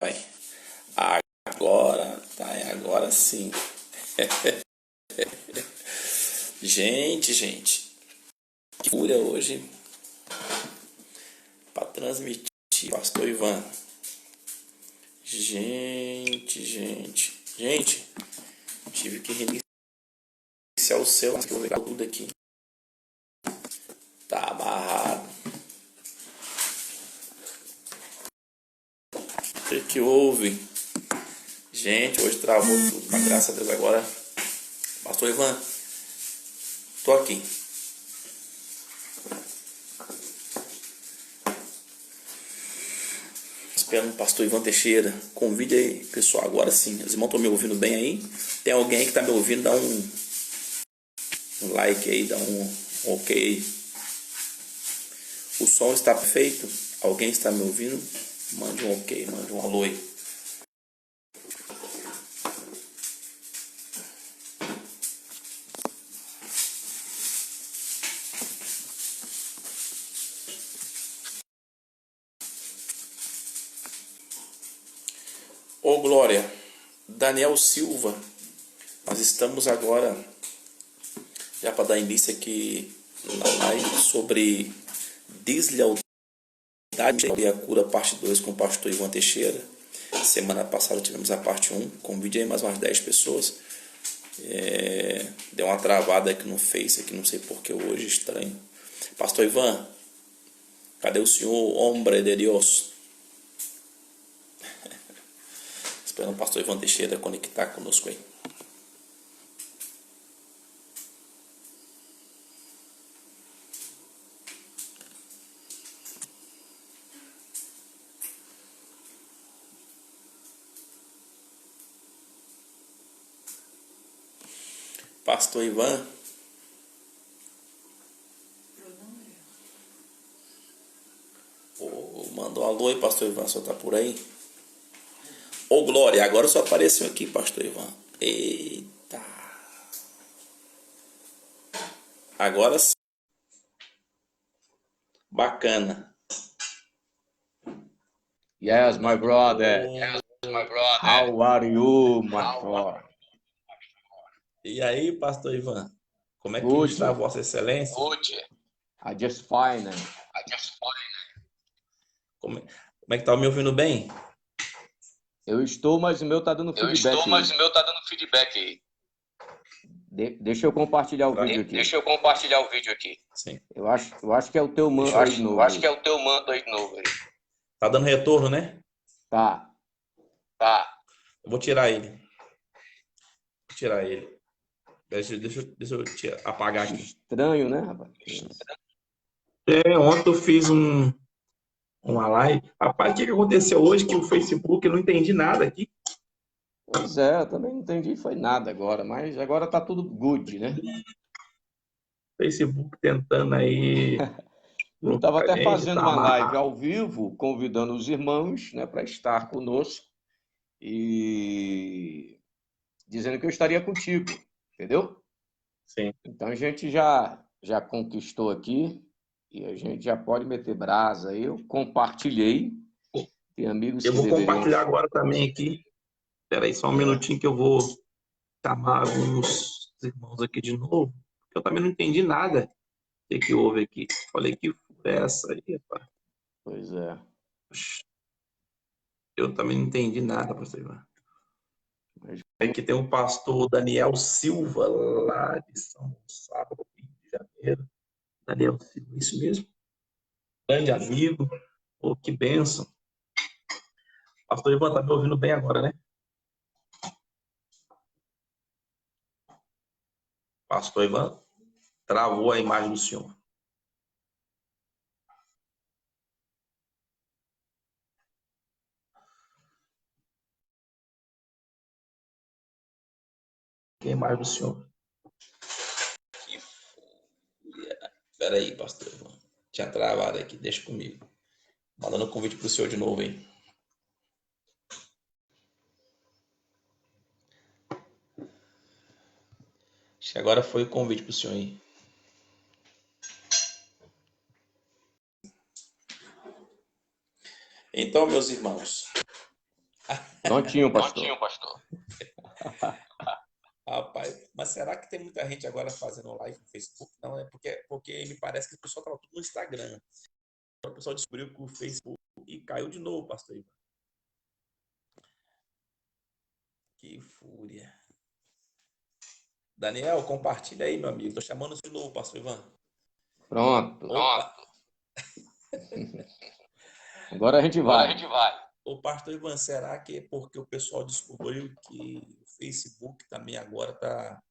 Vai. Agora, tá, agora sim. Gente, que fúria hoje para transmitir, Pastor Ivan. Gente, tive que reiniciar o celular, que eu vou pegar tudo aqui. Tá amarrado. O que houve? Gente, hoje travou tudo, mas graças a Deus agora. Pastor Ivan, tô aqui. Esperando o pastor Ivan Teixeira. Convide aí, pessoal, agora sim. Os irmãos estão me ouvindo bem aí? Tem alguém aí que está me ouvindo? Dá um like aí, dá um ok. O som está perfeito? Alguém está me ouvindo? Mande um ok, mande um alô aí. Ô Glória, Daniel Silva, nós estamos agora, já para dar início aqui na live sobre deslealdade e a cura parte 2 com o pastor Ivan Teixeira. Semana passada tivemos a parte 1, convide aí mais umas 10 pessoas. Deu uma travada aqui no Face, aqui, não sei porque hoje, estranho. Pastor Ivan, cadê o senhor, hombre de Deus? Esperando o pastor Ivan Teixeira conectar conosco aí. Pastor Ivan. Mandou um alô aí, pastor Ivan, só tá por aí? Ô Glória, agora só apareceu aqui, pastor Ivan. Eita. Agora sim. Bacana. Yes, my brother. How are you, my brother? E aí, pastor Ivan? Como é que Good. está Vossa Excelência? I just fine. Como é que tá me ouvindo bem? Eu estou, mas o meu tá dando feedback aí. Deixa eu compartilhar o vídeo aqui. Sim. Eu acho que é o teu manto aí de novo. Aí. Tá dando retorno, né? Tá. Eu vou tirar ele. Deixa eu apagar aqui. Estranho, né, rapaz? Ontem eu fiz uma live. Rapaz, o que aconteceu hoje que o Facebook, eu não entendi nada aqui. Pois é, eu também não entendi, foi nada agora, mas agora tá tudo good, né? Facebook tentando aí. Eu estava até fazendo tá uma live amarrado. ao vivo, convidando os irmãos, né, para estar conosco e dizendo que eu estaria contigo, entendeu? Sim. Então a gente já conquistou aqui e a gente já pode meter brasa aí. Eu compartilhei, tem amigos Eu que vou deveriam... compartilhar agora também aqui. Espera aí só um minutinho que eu vou chamar alguns irmãos aqui de novo. Porque eu também não entendi nada. O que houve aqui? Falei, que fura é essa aí, rapaz? Pois é. Eu também não entendi nada, pastor Ivan. Mas... Aqui tem o pastor Daniel Silva, lá de São Gonçalo, Rio de Janeiro. Daniel Silva, isso mesmo? Grande amigo. Oh, que bênção. Pastor Ivan, tá me ouvindo bem agora, né? Pastor Ivan, travou a imagem do senhor. Que a imagem do senhor. Espera aí, pastor Ivan. Tinha travado aqui, deixa comigo. Mandando um convite pro senhor de novo aí. Acho que agora foi o convite pro senhor aí. Então, meus irmãos, Prontinho, pastor. Rapaz, mas será que tem muita gente agora fazendo live no Facebook? Não, é porque me parece que o pessoal estava tudo no Instagram. O pessoal descobriu que o Facebook e caiu de novo, pastor Ivan. Que fúria. Daniel, compartilha aí, meu amigo. Tô chamando de novo, pastor Ivan. Pronto. Opa. Agora a gente vai. Ô, pastor Ivan, será que é porque o pessoal descobriu que o Facebook também agora dá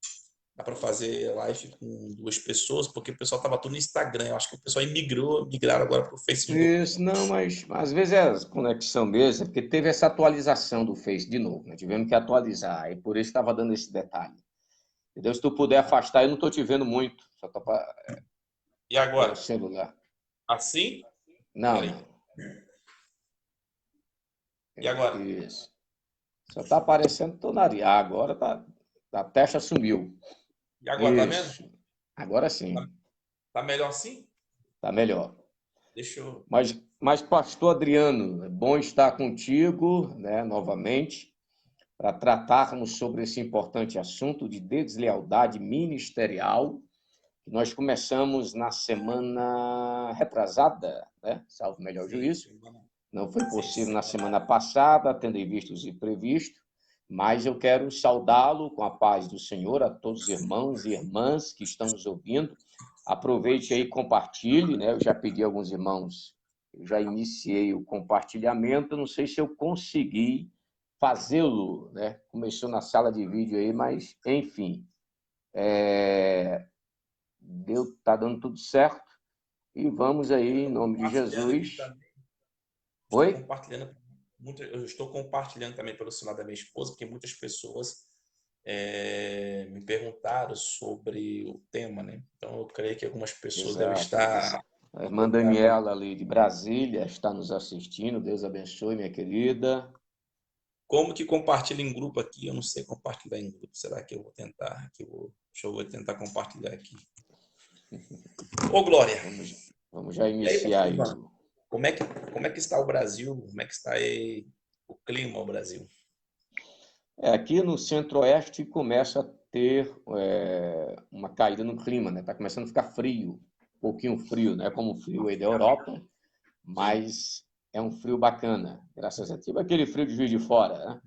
para fazer live com duas pessoas? Porque o pessoal estava tudo no Instagram. Eu acho que o pessoal migraram agora para o Facebook. Isso, não, mas às vezes é a conexão mesmo, porque teve essa atualização do Face de novo, né? Tivemos que atualizar, e por isso estava dando esse detalhe. Entendeu? Se tu puder afastar, eu não estou te vendo muito, só tá E agora? pelo celular. Assim? Não, Peraí. não. E agora? Isso. Só está aparecendo teu nariz. Ah, agora tá, a testa sumiu. E agora, Isso. tá vendo? Agora sim. Tá melhor assim? Tá melhor. Deixa eu... Mas, pastor Adriano, é bom estar contigo, né, novamente, para tratarmos sobre esse importante assunto de deslealdade ministerial. Nós começamos na semana retrasada, né? Salvo melhor juízo. Não foi possível na semana passada, tendo em vista os imprevistos, mas eu quero saudá-lo com a paz do Senhor, a todos os irmãos e irmãs que estão nos ouvindo. Aproveite aí e compartilhe, né? Eu já pedi a alguns irmãos, eu já iniciei o compartilhamento, não sei se eu consegui fazê-lo, né? Começou na sala de vídeo aí, mas, enfim, tá dando tudo certo. E vamos aí, em nome de Jesus. Oi? Eu estou compartilhando também pelo celular da minha esposa, porque muitas pessoas me perguntaram sobre o tema, né? Então eu creio que algumas pessoas devem estar... A irmã Daniela ali de Brasília está nos assistindo. Deus abençoe, minha querida. Como que compartilha em grupo aqui? Eu não sei compartilhar em grupo. Será que eu vou tentar? Deixa eu tentar compartilhar aqui. Ô, Glória! Vamos já iniciar aí. Como é que está o Brasil? Como é que está aí o clima no Brasil? Aqui no Centro-Oeste começa a ter uma caída no clima, né? Está começando a ficar frio, um pouquinho frio, né? Como o frio aí da Europa, mas é um frio bacana, graças a Deus. Tipo aquele frio de Juiz de Fora, né?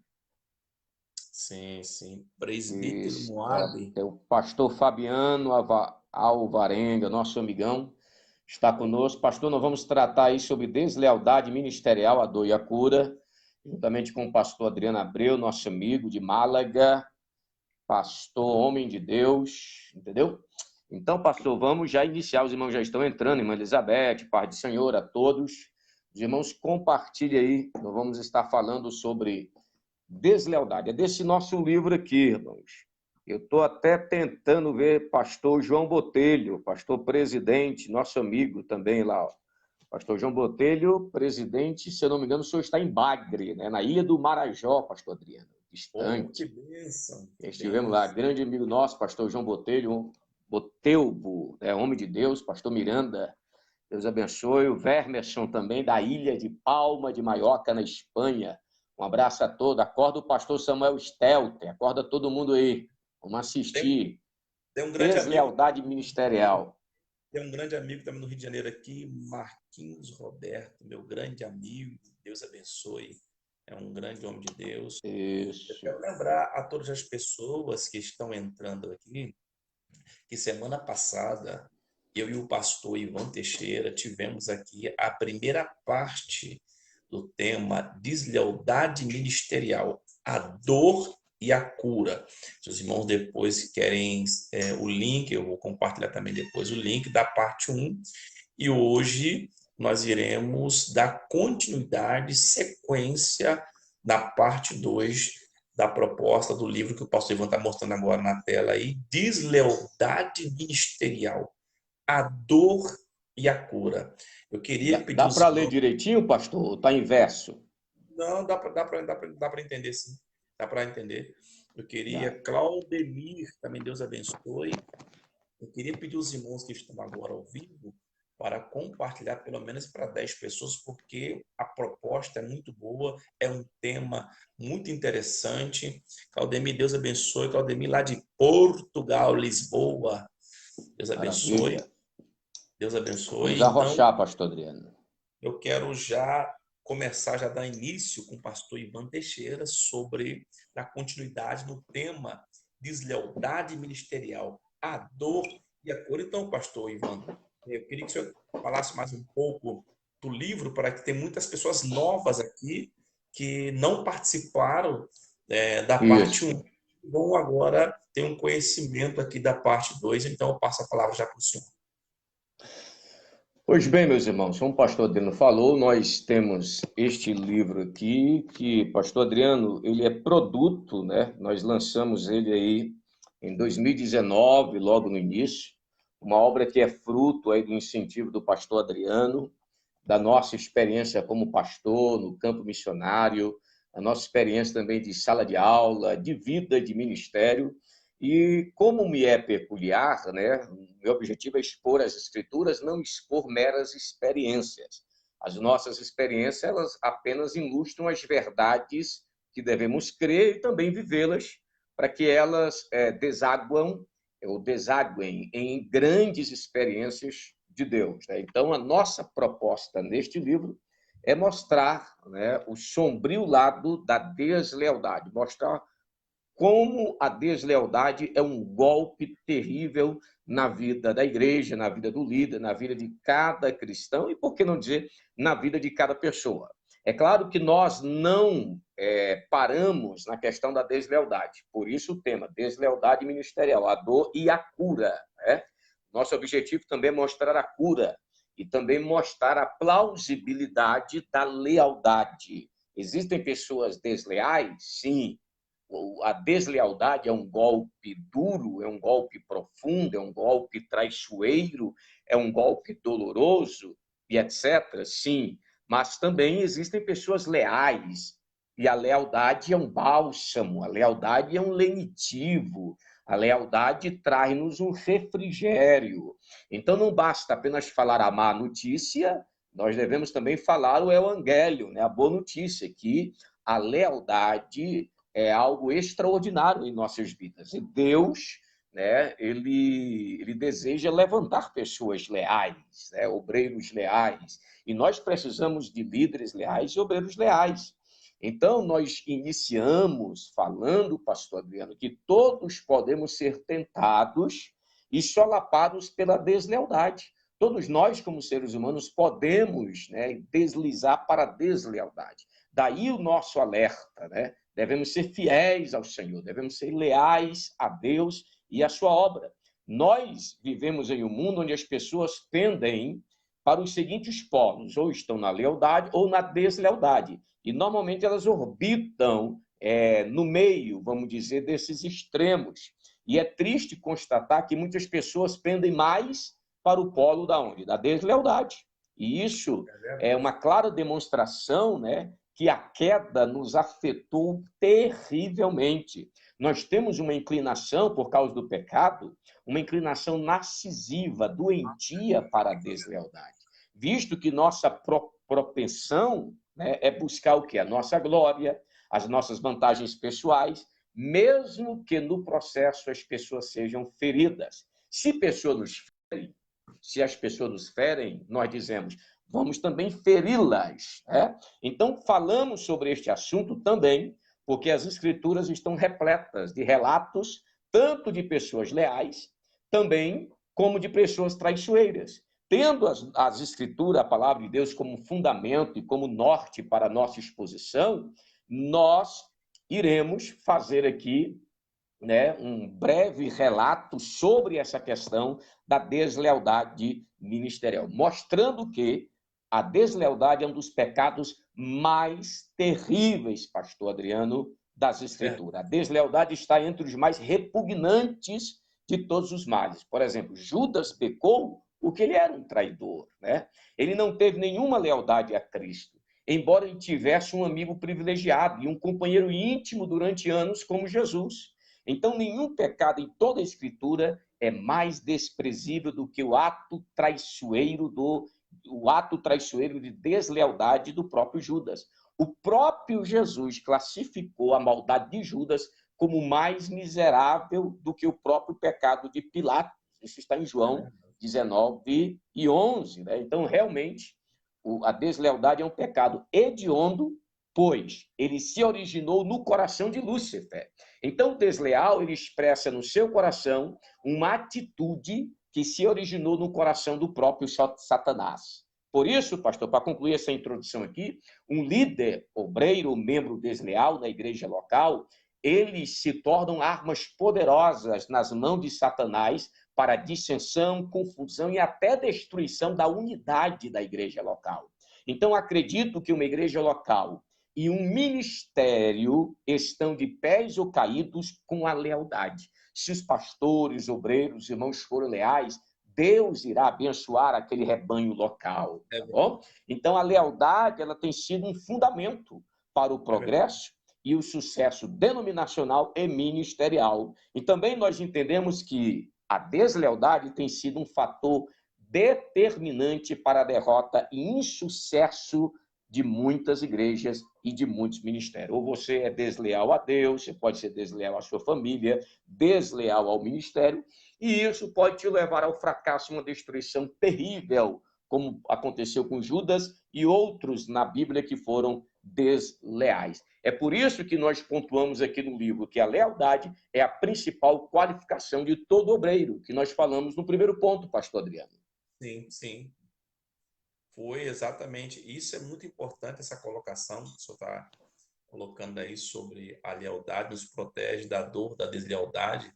Sim, sim. Presbítero Moab. O pastor Fabiano Alvarenga, nosso amigão, está conosco. Pastor, nós vamos tratar aí sobre deslealdade ministerial, a dor e a cura, juntamente com o pastor Adriano Abreu, nosso amigo de Málaga, pastor, homem de Deus, entendeu? Então, pastor, vamos já iniciar, os irmãos já estão entrando, irmã Elizabeth, paz do Senhor a todos. Os irmãos, compartilhem aí, nós vamos estar falando sobre deslealdade. É desse nosso livro aqui, irmãos. Eu estou até tentando ver pastor João Botelho, pastor presidente, nosso amigo também lá, ó. Pastor João Botelho, presidente, se eu não me engano, o senhor está em Bagre, né? Na Ilha do Marajó, pastor Adriano, distante. Oh, que bênção. Estivemos lá, grande amigo nosso, pastor João Botelho, Botelbo, homem de Deus, pastor Miranda, Deus abençoe. O Vermerson também, da Ilha de Palma de Maiorca, na Espanha. Um abraço a todos. Acorda o pastor Samuel Stelter, acorda todo mundo aí. Vamos assistir. Tem um grande deslealdade amigo, ministerial. Tem um grande amigo também no Rio de Janeiro aqui, Marquinhos Roberto, meu grande amigo, Deus abençoe. É um grande homem de Deus. Isso. Eu quero lembrar a todas as pessoas que estão entrando aqui que semana passada eu e o pastor Ivan Teixeira tivemos aqui a primeira parte do tema deslealdade ministerial, a dor e a cura. Se os irmãos depois querem o link, eu vou compartilhar também depois o link da parte 1. E hoje nós iremos dar continuidade, sequência da parte 2 da proposta do livro que o pastor Ivan está mostrando agora na tela aí, Deslealdade Ministerial, a dor e a cura. Eu queria pedir... Dá para ler direitinho, pastor? Está em verso? Não, dá para entender, sim. Dá para entender. Eu queria, Claudemir, também Deus abençoe. Eu queria pedir aos irmãos que estão agora ao vivo para compartilhar pelo menos para 10 pessoas, porque a proposta é muito boa, é um tema muito interessante. Claudemir, Deus abençoe. Claudemir, lá de Portugal, Lisboa. Deus abençoe. Maravilha. Deus abençoe. Vamos Então, arrochar, pastor Adriano. eu quero já começar, já dar início com o pastor Ivan Teixeira sobre a continuidade no tema deslealdade ministerial, a dor e a cor. Então, pastor Ivan, eu queria que o senhor falasse mais um pouco do livro, para que tem muitas pessoas novas aqui que não participaram da parte Isso. 1, vão agora ter um conhecimento aqui da parte 2. Então eu passo a palavra já para o senhor. Pois bem, meus irmãos, como o pastor Adriano falou, nós temos este livro aqui, que pastor Adriano, ele é produto, né? Nós lançamos ele aí em 2019, logo no início, uma obra que é fruto aí do incentivo do pastor Adriano, da nossa experiência como pastor no campo missionário, a nossa experiência também de sala de aula, de vida, de ministério. E como me é peculiar, né, meu objetivo é expor as escrituras, não expor meras experiências. As nossas experiências, elas apenas ilustram as verdades que devemos crer e também vivê-las, para que elas desaguem em grandes experiências de Deus. Né? Então, a nossa proposta neste livro é mostrar, né, o sombrio lado da deslealdade, mostrar como a deslealdade é um golpe terrível na vida da igreja, na vida do líder, na vida de cada cristão e, por que não dizer, na vida de cada pessoa. É claro que nós não paramos na questão da deslealdade, por isso o tema, deslealdade ministerial, a dor e a cura. Né? Nosso objetivo também é mostrar a cura e também mostrar a plausibilidade da lealdade. Existem pessoas desleais? Sim. A deslealdade é um golpe duro, é um golpe profundo, é um golpe traiçoeiro, é um golpe doloroso e etc. Sim, mas também existem pessoas leais e a lealdade é um bálsamo, a lealdade é um lenitivo, a lealdade traz-nos um refrigério. Então não basta apenas falar a má notícia, nós devemos também falar o evangelho, né? A boa notícia, que a lealdade é algo extraordinário em nossas vidas. E Deus, né, ele deseja levantar pessoas leais, né, obreiros leais. E nós precisamos de líderes leais e obreiros leais. Então, nós iniciamos falando, pastor Adriano, que todos podemos ser tentados e solapados pela deslealdade. Todos nós, como seres humanos, podemos, né, deslizar para a deslealdade. Daí o nosso alerta, né? Devemos ser fiéis ao Senhor, devemos ser leais a Deus e à sua obra. Nós vivemos em um mundo onde as pessoas tendem para os seguintes polos, ou estão na lealdade ou na deslealdade. E normalmente elas orbitam no meio, vamos dizer, desses extremos. E é triste constatar que muitas pessoas pendem mais para o polo da onde? Da deslealdade. E isso é uma clara demonstração, né, que a queda nos afetou terrivelmente. Nós temos uma inclinação, por causa do pecado, uma inclinação narcisiva, doentia para a deslealdade. Visto que nossa propensão, né, é buscar o quê? A nossa glória, as nossas vantagens pessoais, mesmo que no processo as pessoas sejam feridas. Se as pessoas nos ferem, nós dizemos, vamos também feri-las. Né? Então, falamos sobre este assunto também, porque as Escrituras estão repletas de relatos, tanto de pessoas leais, também como de pessoas traiçoeiras. Tendo as Escrituras, a palavra de Deus, como fundamento e como norte para a nossa exposição, nós iremos fazer aqui, né, um breve relato sobre essa questão da deslealdade ministerial, mostrando que a deslealdade é um dos pecados mais terríveis, pastor Adriano, das Escrituras. A deslealdade está entre os mais repugnantes de todos os males. Por exemplo, Judas pecou porque ele era um traidor, né? Ele não teve nenhuma lealdade a Cristo, embora ele tivesse um amigo privilegiado e um companheiro íntimo durante anos como Jesus. Então, nenhum pecado em toda a Escritura é mais desprezível do que o ato traiçoeiro de deslealdade do próprio Judas. O próprio Jesus classificou a maldade de Judas como mais miserável do que o próprio pecado de Pilatos. Isso está em João 19:11. Né? Então, realmente, a deslealdade é um pecado hediondo, pois ele se originou no coração de Lúcifer. Então, o desleal, ele expressa no seu coração uma atitude que se originou no coração do próprio Satanás. Por isso, pastor, para concluir essa introdução aqui, um líder obreiro, membro desleal na igreja local, eles se tornam armas poderosas nas mãos de Satanás para dissensão, confusão e até destruição da unidade da igreja local. Então, acredito que uma igreja local e um ministério estão de pés ou caídos com a lealdade. Se os pastores, obreiros, irmãos forem leais, Deus irá abençoar aquele rebanho local. Tá bom? Então, a lealdade ela tem sido um fundamento para o progresso e o sucesso denominacional e ministerial. E também nós entendemos que a deslealdade tem sido um fator determinante para a derrota e insucesso de muitas igrejas e de muitos ministérios. Ou você é desleal a Deus, você pode ser desleal à sua família, desleal ao ministério, e isso pode te levar ao fracasso, uma destruição terrível, como aconteceu com Judas e outros na Bíblia que foram desleais. É por isso que nós pontuamos aqui no livro que a lealdade é a principal qualificação de todo obreiro, que nós falamos no primeiro ponto, pastor Adriano. Sim, sim. Foi exatamente. Isso é muito importante, essa colocação que o senhor está colocando aí sobre a lealdade, nos protege da dor, da deslealdade,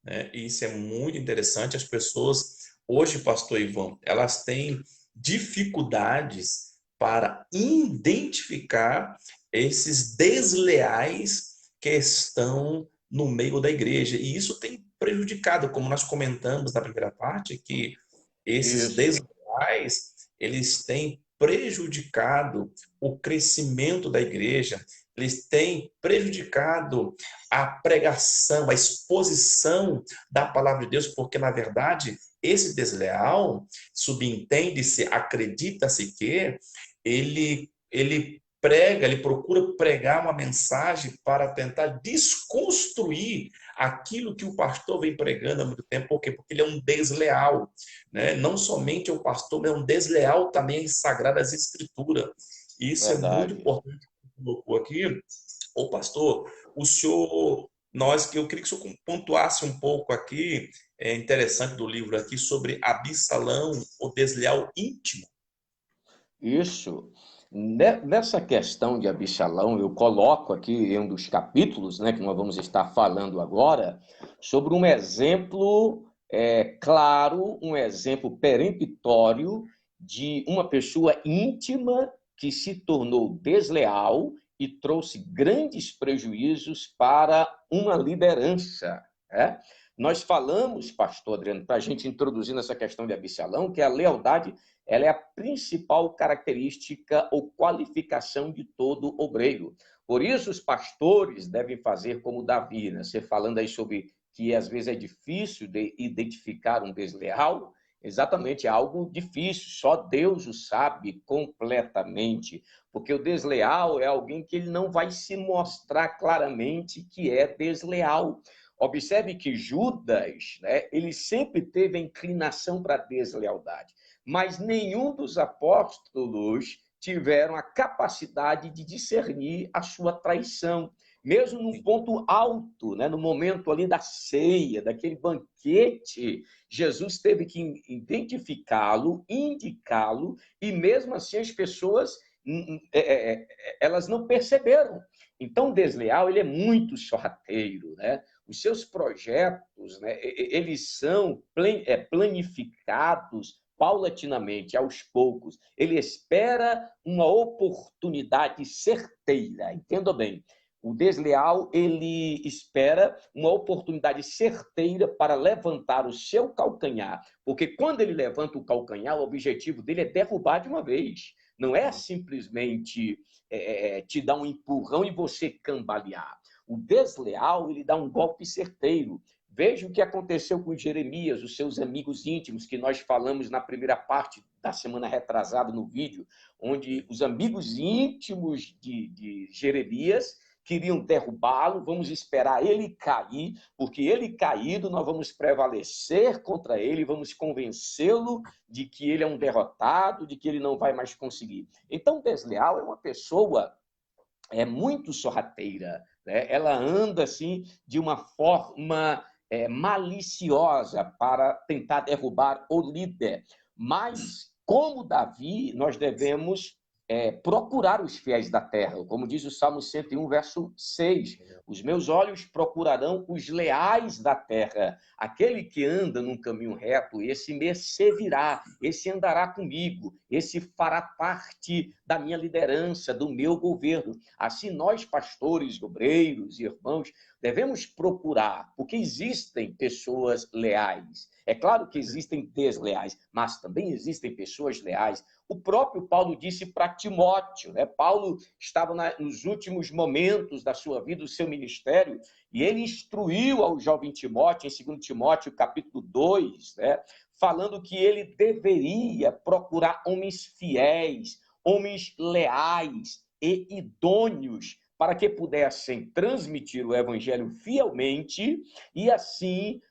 né? E isso é muito interessante. As pessoas, hoje, pastor Ivan, elas têm dificuldades para identificar esses desleais que estão no meio da igreja. E isso tem prejudicado, como nós comentamos na primeira parte, que esses desleais, eles têm prejudicado o crescimento da igreja, eles têm prejudicado a pregação, a exposição da palavra de Deus, porque, na verdade, esse desleal, subentende-se, acredita-se que ele prega, ele procura pregar uma mensagem para tentar desconstruir aquilo que o pastor vem pregando há muito tempo. Por quê? Porque ele é um desleal, né? Não somente o pastor, mas é um desleal também às Sagradas Escrituras. Isso é muito importante que colocou aqui. Ô pastor, o senhor, eu queria que o senhor pontuasse um pouco aqui, é interessante do livro aqui, sobre Absalão, o desleal íntimo. Isso. Nessa questão de Absalão, eu coloco aqui em um dos capítulos, né, que nós vamos estar falando agora, sobre um exemplo claro, um exemplo peremptório de uma pessoa íntima que se tornou desleal e trouxe grandes prejuízos para uma liderança. Né? Nós falamos, pastor Adriano, para a gente introduzir nessa questão de Absalão, que a lealdade ela é a principal característica ou qualificação de todo obreiro. Por isso, os pastores devem fazer como Davi, né? Você falando aí sobre que às vezes é difícil de identificar um desleal, exatamente, é algo difícil, só Deus o sabe completamente, porque o desleal é alguém que ele não vai se mostrar claramente que é desleal. Observe que Judas, né, ele sempre teve a inclinação para a deslealdade, mas nenhum dos apóstolos tiveram a capacidade de discernir a sua traição. Mesmo num ponto alto, né, no momento ali da ceia, daquele banquete, Jesus teve que identificá-lo, indicá-lo, e mesmo assim as pessoas elas não perceberam. Então, o desleal ele é muito sorrateiro, né? Os seus projetos, né, eles são planificados paulatinamente, aos poucos. Ele espera uma oportunidade certeira, entenda bem. O desleal, ele espera uma oportunidade certeira para levantar o seu calcanhar, porque quando ele levanta o calcanhar, o objetivo dele é derrubar de uma vez. Não é simplesmente te dar um empurrão e você cambalear. O desleal, ele dá um golpe certeiro. Veja o que aconteceu com Jeremias, os seus amigos íntimos, que nós falamos na primeira parte da semana retrasada no vídeo, onde os amigos íntimos de Jeremias queriam derrubá-lo. Vamos esperar ele cair, porque ele caído, nós vamos prevalecer contra ele, vamos convencê-lo de que ele é um derrotado, de que ele não vai mais conseguir. Então, Desleal é uma pessoa muito sorrateira, né? Ela anda assim de uma forma maliciosa para tentar derrubar o líder. Mas, como Davi, nós devemos procurar os fiéis da terra. Como diz o Salmo 101, verso 6. Os meus olhos procurarão os leais da terra. Aquele que anda num caminho reto, esse me servirá, esse andará comigo, esse fará parte da minha liderança, do meu governo. Assim, nós, pastores, obreiros e irmãos, devemos procurar, porque existem pessoas leais. É claro que existem desleais, mas também existem pessoas leais. O próprio Paulo disse para Timóteo, né? Paulo estava nos últimos momentos da sua vida, do seu ministério, e ele instruiu ao jovem Timóteo, em 2 Timóteo, capítulo 2, né? Falando que ele deveria procurar homens fiéis, homens leais e idôneos, para que pudessem transmitir o evangelho fielmente e, assim,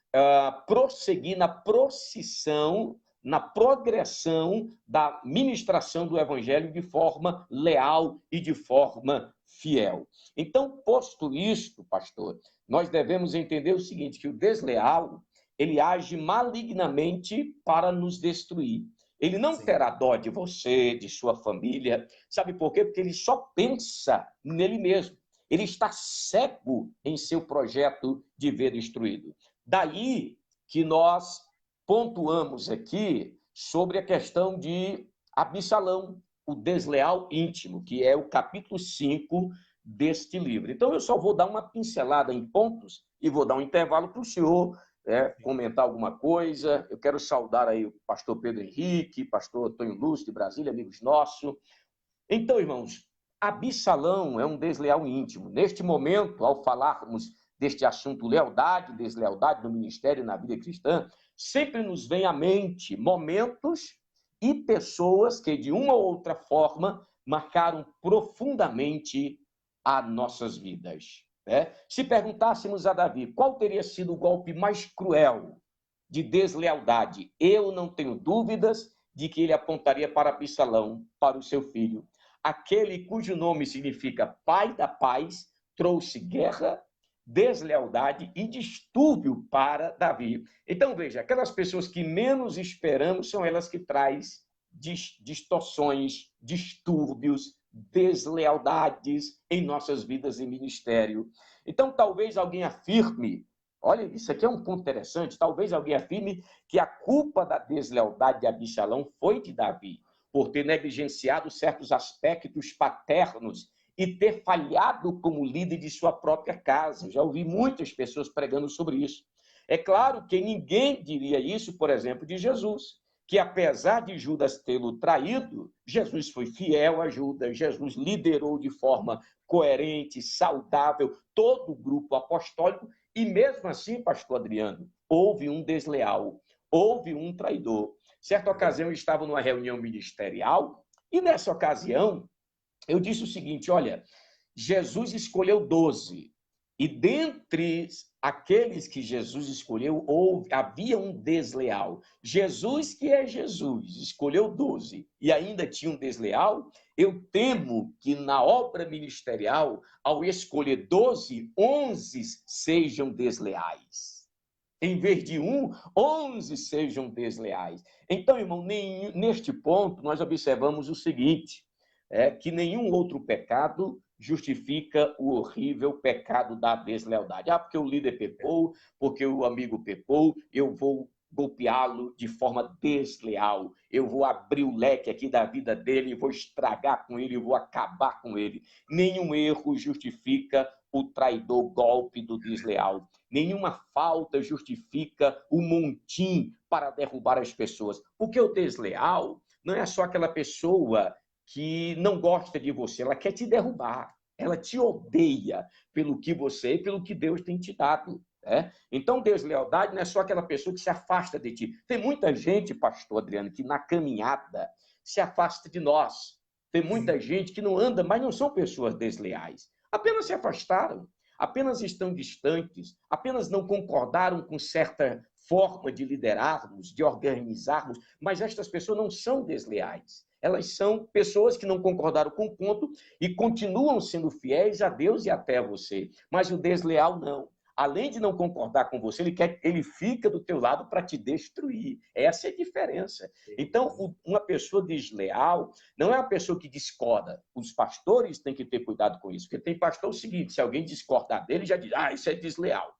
prosseguir na procissão, na progressão da ministração do evangelho de forma leal e de forma fiel. Então, posto isto, pastor, nós devemos entender o seguinte, que o desleal, ele age malignamente para nos destruir. Ele não terá dó de você, de sua família. Sabe por quê? Porque ele só pensa nele mesmo. Ele está cego em seu projeto de ver destruído. Daí que nós pontuamos aqui sobre a questão de Absalão, o desleal íntimo, que é o capítulo 5 deste livro. Então, eu só vou dar uma pincelada em pontos e vou dar um intervalo para o senhor comentar alguma coisa. Eu quero saudar aí o pastor Pedro Henrique, pastor Antônio Lúcio, de Brasília, amigos nossos. Então, irmãos, Absalão é um desleal íntimo. Neste momento, ao falarmos deste assunto lealdade, deslealdade no ministério e na vida cristã, sempre nos vem à mente momentos e pessoas que, de uma ou outra forma, marcaram profundamente as nossas vidas. Se perguntássemos a Davi qual teria sido o golpe mais cruel de deslealdade, eu não tenho dúvidas de que ele apontaria para Absalão, para o seu filho. Aquele cujo nome significa pai da paz, trouxe guerra, deslealdade e distúrbio para Davi. Então, veja, aquelas pessoas que menos esperamos são elas que trazem distorções, distúrbios, deslealdades em nossas vidas e ministério. Então, talvez alguém afirme, olha, isso aqui é um ponto interessante, talvez alguém afirme que a culpa da deslealdade de Absalão foi de Davi, por ter negligenciado certos aspectos paternos e ter falhado como líder de sua própria casa. Eu já ouvi muitas pessoas pregando sobre isso. É claro que ninguém diria isso, por exemplo, de Jesus, que apesar de Judas tê-lo traído, Jesus foi fiel a Judas, Jesus liderou de forma coerente, saudável, todo o grupo apostólico, e mesmo assim, pastor Adriano, houve um desleal, houve um traidor. Certa ocasião, eu estava numa reunião ministerial, e nessa ocasião, eu disse o seguinte, olha, Jesus escolheu 12, e dentre aqueles que Jesus escolheu, havia um desleal. Jesus, que é Jesus, escolheu 12, e ainda tinha um desleal. Eu temo que na obra ministerial, ao escolher 12, 11 sejam desleais. Em vez de 11 sejam desleais. Então, irmão, neste ponto, nós observamos o seguinte, que nenhum outro pecado justifica o horrível pecado da deslealdade. Porque o líder pecou, porque o amigo pecou, eu vou golpeá-lo de forma desleal. Eu vou abrir o leque aqui da vida dele, vou estragar com ele, vou acabar com ele. Nenhum erro justifica o traidor golpe do desleal. Nenhuma falta justifica o montim para derrubar as pessoas. Porque o desleal não é só aquela pessoa que não gosta de você, ela quer te derrubar, ela te odeia pelo que você e pelo que Deus tem te dado. Então, deslealdade não é só aquela pessoa que se afasta de ti. Tem muita gente, pastor Adriano, que na caminhada se afasta de nós. Tem muita gente que não anda, mas não são pessoas desleais. Apenas se afastaram, apenas estão distantes, apenas não concordaram com certa forma de liderarmos, de organizarmos, mas estas pessoas não são desleais. Elas são pessoas que não concordaram com o ponto e continuam sendo fiéis a Deus e até a você. Mas o desleal não. Além de não concordar com você, ele fica do teu lado para te destruir. Essa é a diferença. Então, uma pessoa desleal não é uma pessoa que discorda. Os pastores têm que ter cuidado com isso, porque tem pastor o seguinte, se alguém discordar dele, já diz, isso é desleal.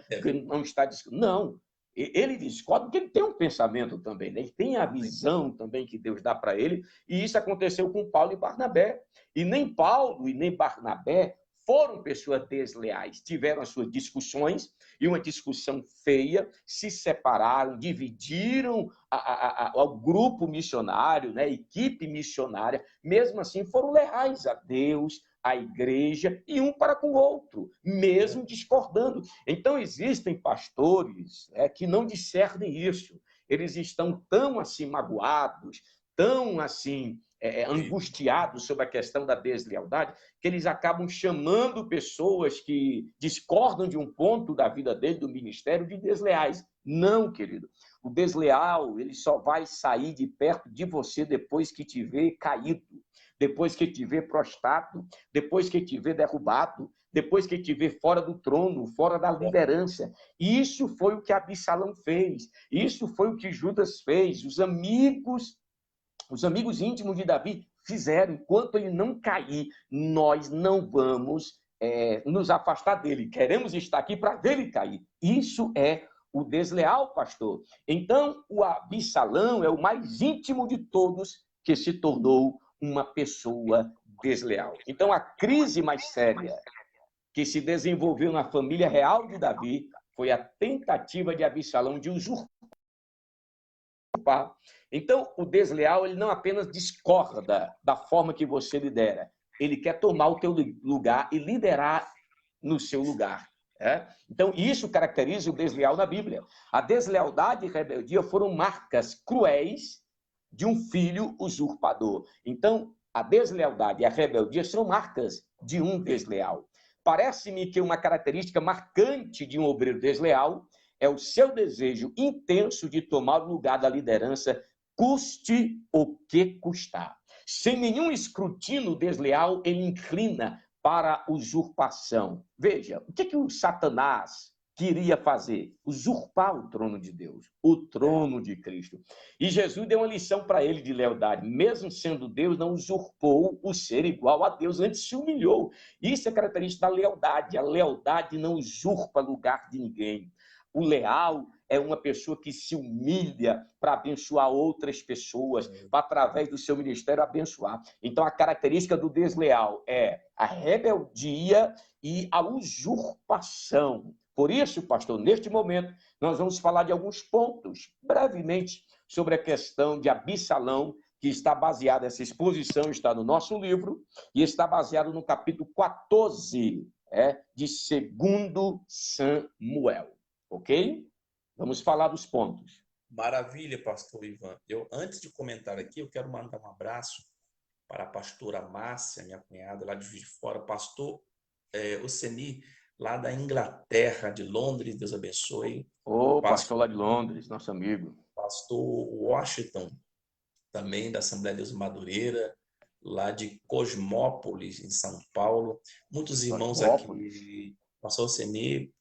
Porque não está discordando. Não. Ele discorda porque ele tem um pensamento também, né? Ele tem a visão também que Deus dá para ele, e isso aconteceu com Paulo e Barnabé. E nem Paulo e nem Barnabé foram pessoas desleais, tiveram as suas discussões, e uma discussão feia, se separaram, dividiram o grupo missionário, né? A equipe missionária, mesmo assim foram leais a Deus, a igreja, e um para com o outro, mesmo discordando. Então, existem pastores que não discernem isso. Eles estão tão assim magoados, tão assim angustiados sobre a questão da deslealdade, que eles acabam chamando pessoas que discordam de um ponto da vida dele, do ministério, de desleais. Não, querido. O desleal, ele só vai sair de perto de você depois que te vê caído, depois que te vê prostrado, depois que te vê derrubado, depois que te vê fora do trono, fora da liderança. Isso foi o que Absalão fez, isso foi o que Judas fez, os amigos íntimos de Davi fizeram. Enquanto ele não cair, nós não vamos nos afastar dele. Queremos estar aqui para ver ele cair. Isso é o desleal, pastor. Então, o Absalão é o mais íntimo de todos que se tornou uma pessoa desleal. Então, a crise mais séria que se desenvolveu na família real de Davi foi a tentativa de Absalão de usurpar. Então, o desleal, ele não apenas discorda da forma que você lidera, ele quer tomar o teu lugar e liderar no seu lugar. Então, isso caracteriza o desleal na Bíblia. A deslealdade e rebeldia foram marcas cruéis de um filho usurpador. Então, a deslealdade e a rebeldia são marcas de um desleal. Parece-me que uma característica marcante de um obreiro desleal é o seu desejo intenso de tomar o lugar da liderança, custe o que custar. Sem nenhum escrutínio desleal, ele inclina para a usurpação. Veja, o que o Satanás queria fazer? Usurpar o trono de Deus, o trono de Cristo. E Jesus deu uma lição para ele de lealdade. Mesmo sendo Deus, não usurpou o ser igual a Deus, antes se humilhou. Isso é característica da lealdade. A lealdade não usurpa lugar de ninguém. O leal é uma pessoa que se humilha para abençoar outras pessoas, para, através do seu ministério, abençoar. Então, a característica do desleal é a rebeldia e a usurpação. Por isso, pastor, neste momento, nós vamos falar de alguns pontos, brevemente, sobre a questão de Absalão, que está baseada, essa exposição está no nosso livro, e está baseado no capítulo 14 de 2 Samuel. Ok? Vamos falar dos pontos. Maravilha, pastor Ivan. Antes de comentar aqui, eu quero mandar um abraço para a pastora Márcia, minha cunhada, lá de Juiz de Fora, pastor Oceni, lá da Inglaterra, de Londres, Deus abençoe. Pastor lá de Londres, nosso amigo. Pastor Washington, também da Assembleia de Deus Madureira, lá de Cosmópolis, em São Paulo. Muitos irmãos aqui, pastor Oceni,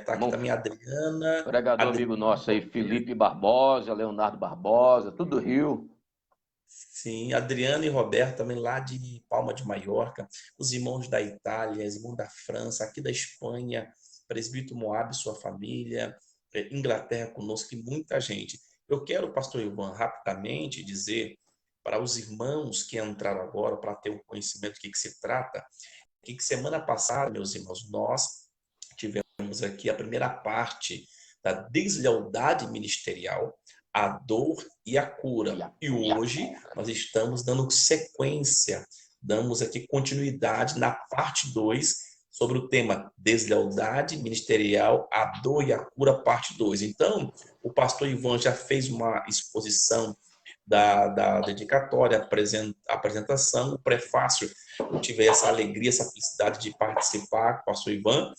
tá aqui também a Adriana. Pregador amigo nosso aí, Felipe Barbosa, Leonardo Barbosa, tudo do Rio. Sim, Adriana e Roberto também lá de Palma de Maiorca, os irmãos da Itália, os irmãos da França, aqui da Espanha, presbítero Moab e sua família, Inglaterra conosco e muita gente. Eu quero, pastor Ivan, rapidamente dizer para os irmãos que entraram agora para ter um conhecimento do que se trata, que semana passada, meus irmãos, nós tivemos aqui a primeira parte da deslealdade ministerial, a dor e a cura. E hoje nós estamos dando sequência, damos aqui continuidade na parte 2 sobre o tema deslealdade ministerial, a dor e a cura, parte 2. Então, o pastor Ivan já fez uma exposição da dedicatória, apresentação, o prefácio. Eu tive essa alegria, essa felicidade de participar com o pastor Ivan,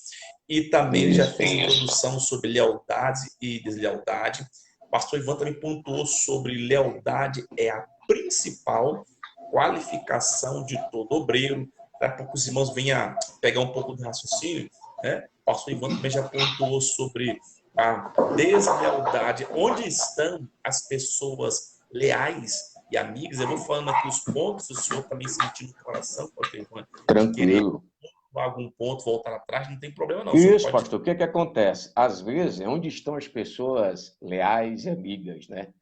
e também ele já fez introdução sobre lealdade e deslealdade. O pastor Ivan também pontuou sobre lealdade é a principal qualificação de todo obreiro, para que os irmãos venham pegar um pouco do raciocínio, né? O pastor Ivan também já pontuou sobre a deslealdade, onde estão as pessoas leais e amigas. Eu vou falando aqui os pontos, o senhor também sentiu no coração, pastor Ivan, de querer Tranquilo. algum ponto, voltar atrás, não tem problema não. Isso, pastor. O que é que acontece? Às vezes, onde estão as pessoas leais e amigas, né?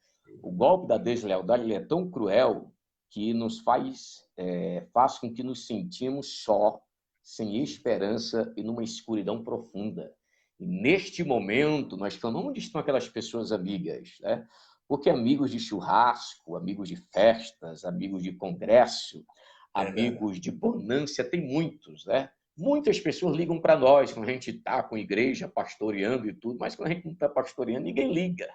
O golpe da deslealdade ele é tão cruel que nos faz com que nos sentimos só, sem esperança e numa escuridão profunda. E neste momento, nós falamos, onde estão aquelas pessoas amigas, né? Porque amigos de churrasco, amigos de festas, amigos de congresso, amigos de bonança, tem muitos, né? Muitas pessoas ligam para nós quando a gente está com a igreja, pastoreando e tudo, mas quando a gente não está pastoreando, ninguém liga.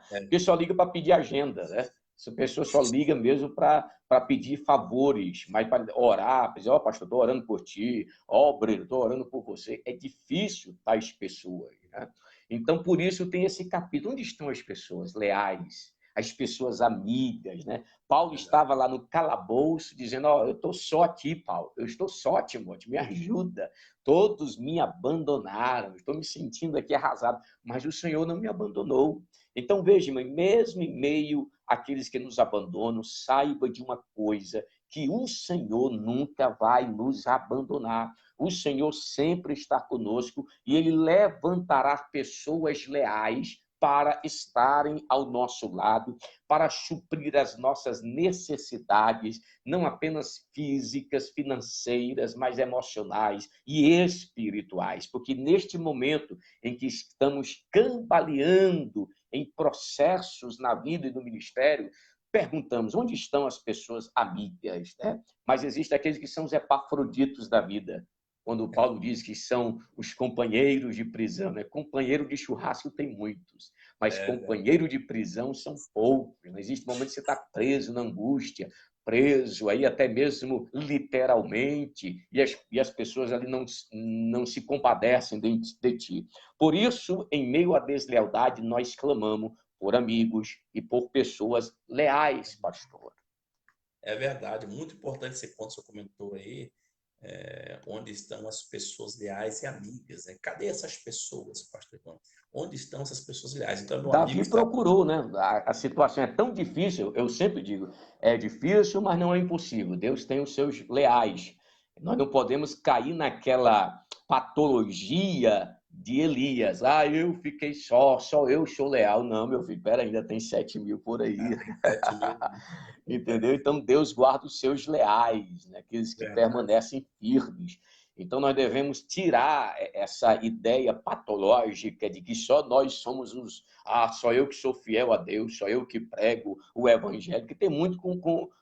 Porque só liga para pedir agenda, né? Essa pessoa só liga mesmo para pedir favores, mas para orar, para dizer, ó, pastor, estou orando por ti, ó, obreiro, estou orando por você. É difícil tais pessoas, né? Então, por isso tem esse capítulo. Onde estão as pessoas leais, as pessoas amigas, né? Paulo estava lá no calabouço dizendo, ó, eu estou só aqui, Paulo, eu estou só, Timóteo, me ajuda. Todos me abandonaram, estou me sentindo aqui arrasado, mas o Senhor não me abandonou. Então, veja, mesmo em meio àqueles que nos abandonam, saiba de uma coisa, que o Senhor nunca vai nos abandonar. O Senhor sempre está conosco e Ele levantará pessoas leais para estarem ao nosso lado, para suprir as nossas necessidades, não apenas físicas, financeiras, mas emocionais e espirituais. Porque neste momento em que estamos cambaleando em processos na vida e no ministério, perguntamos, onde estão as pessoas amigas, né? Mas existem aqueles que são os epafroditos da vida. Quando Paulo diz que são os companheiros de prisão, né? Companheiro de churrasco tem muitos, mas companheiro de prisão são poucos. Não existe momento que você está preso na angústia, preso aí até mesmo literalmente, e as pessoas ali não se compadecem de ti. Por isso, em meio à deslealdade, nós clamamos por amigos e por pessoas leais, pastor. É verdade, muito importante esse ponto que você comentou aí, onde estão as pessoas leais e amigas, né? Cadê essas pessoas, pastor Ivan? Onde estão essas pessoas leais? Então, meu amigo Davi está... procurou, né? A situação é tão difícil, eu sempre digo, é difícil, mas não é impossível. Deus tem os seus leais. Nós não podemos cair naquela patologia de Elias. Ah, eu fiquei só eu sou leal. Não, meu filho, pera, ainda tem 7.000 por aí. 7.000. Entendeu? Então, Deus guarda os seus leais, né? Aqueles que permanecem firmes. Então, nós devemos tirar essa ideia patológica de que só nós somos só eu que sou fiel a Deus, só eu que prego o evangelho, que tem muito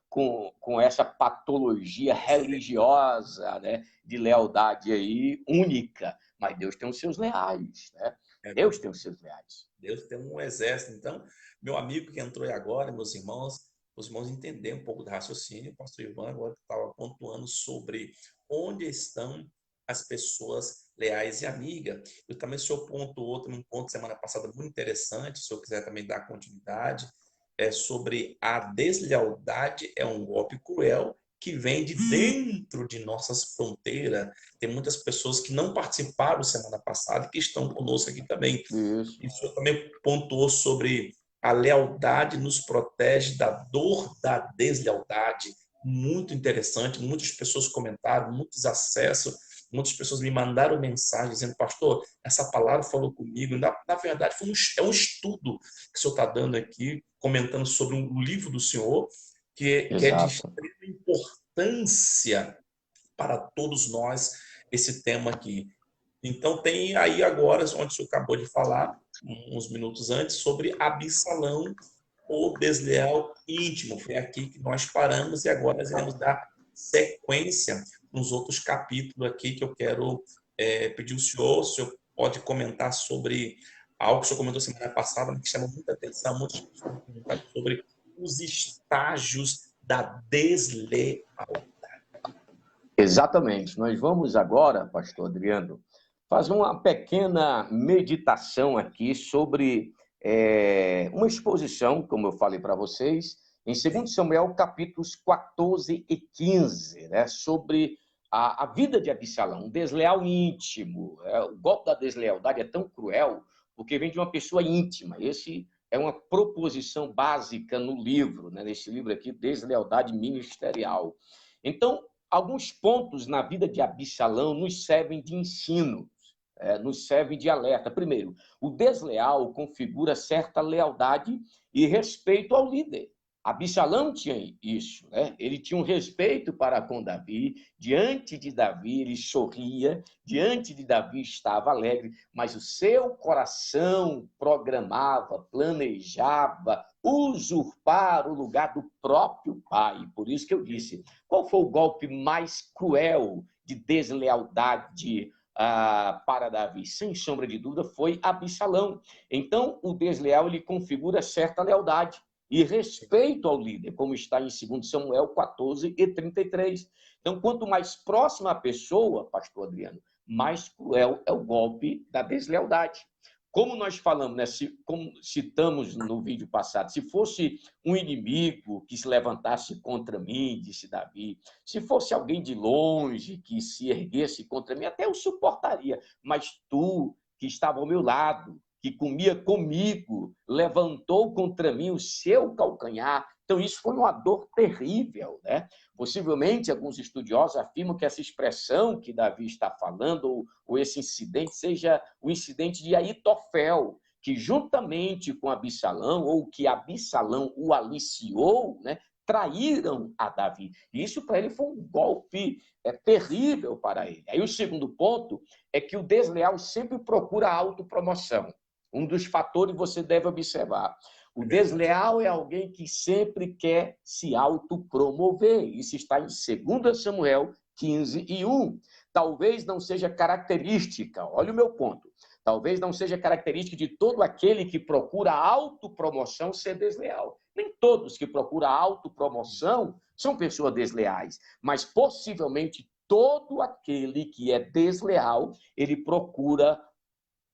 com essa patologia religiosa, né, de lealdade aí única. Mas Deus tem os seus leais, né? Deus tem os seus leais. Deus tem um exército. Então, meu amigo que entrou aí agora, meus irmãos, os irmãos entenderam um pouco do raciocínio. O pastor Ivan agora estava pontuando sobre onde estão as pessoas leais e amigas. Eu também, o senhor pontuou outro, um ponto semana passada muito interessante, se eu quiser também dar continuidade, é sobre a deslealdade, é um golpe cruel que vem de dentro de nossas fronteiras. Tem muitas pessoas que não participaram semana passada e que estão conosco aqui também. Isso. E o senhor também pontuou sobre a lealdade nos protege da dor da deslealdade. Muito interessante, muitas pessoas comentaram, muitos acessos, muitas pessoas me mandaram mensagem dizendo, pastor, essa palavra falou comigo. Na verdade, é um estudo que o senhor está dando aqui, comentando sobre um livro do senhor, que é de extrema importância para todos nós, esse tema aqui. Então, tem aí agora, onde o senhor acabou de falar, uns minutos antes, sobre Absalão, o desleal íntimo. Foi aqui que nós paramos e agora nós iremos dar sequência. nos outros capítulos aqui que eu quero pedir ao senhor, se o senhor pode comentar sobre algo que o senhor comentou semana passada, que chama muita atenção, muitos sobre os estágios da deslealdade. Exatamente. Nós vamos agora, pastor Adriano, fazer uma pequena meditação aqui sobre uma exposição, como eu falei para vocês, em 2 Samuel, capítulos 14 e 15, né, sobre a vida de Absalão, um desleal íntimo. O golpe da deslealdade é tão cruel porque vem de uma pessoa íntima. Esse é uma proposição básica no livro, né, nesse livro aqui, Deslealdade Ministerial. Então, alguns pontos na vida de Absalão nos servem de ensino, nos servem de alerta. Primeiro, o desleal configura certa lealdade e respeito ao líder. Absalão tinha isso, né? Ele tinha um respeito para com Davi. Diante de Davi, ele sorria. Diante de Davi, estava alegre. Mas o seu coração programava, planejava usurpar o lugar do próprio pai. Por isso que eu disse, qual foi o golpe mais cruel de deslealdade para Davi? Sem sombra de dúvida, foi Absalão. Então, o desleal ele configura certa lealdade e respeito ao líder, como está em 2 Samuel 14 e 33. Então, quanto mais próxima a pessoa, pastor Adriano, mais cruel é o golpe da deslealdade. Como nós falamos, né, como citamos no vídeo passado, se fosse um inimigo que se levantasse contra mim, disse Davi, se fosse alguém de longe que se erguesse contra mim, até eu suportaria, mas tu, que estava ao meu lado, que comia comigo, levantou contra mim o seu calcanhar. Então, isso foi uma dor terrível, né? Possivelmente, alguns estudiosos afirmam que essa expressão que Davi está falando, ou esse incidente, seja o incidente de Aitofel, que juntamente com Absalão, ou que Absalão o aliciou, né, traíram a Davi. E isso para ele foi um golpe terrível para ele. Aí o segundo ponto é que o desleal sempre procura autopromoção. Um dos fatores você deve observar. O desleal é alguém que sempre quer se autopromover. Isso está em 2 Samuel 15 e 1. Talvez não seja característica, olha o meu ponto, talvez não seja característica de todo aquele que procura autopromoção ser desleal. Nem todos que procuram autopromoção são pessoas desleais, mas possivelmente todo aquele que é desleal, ele procura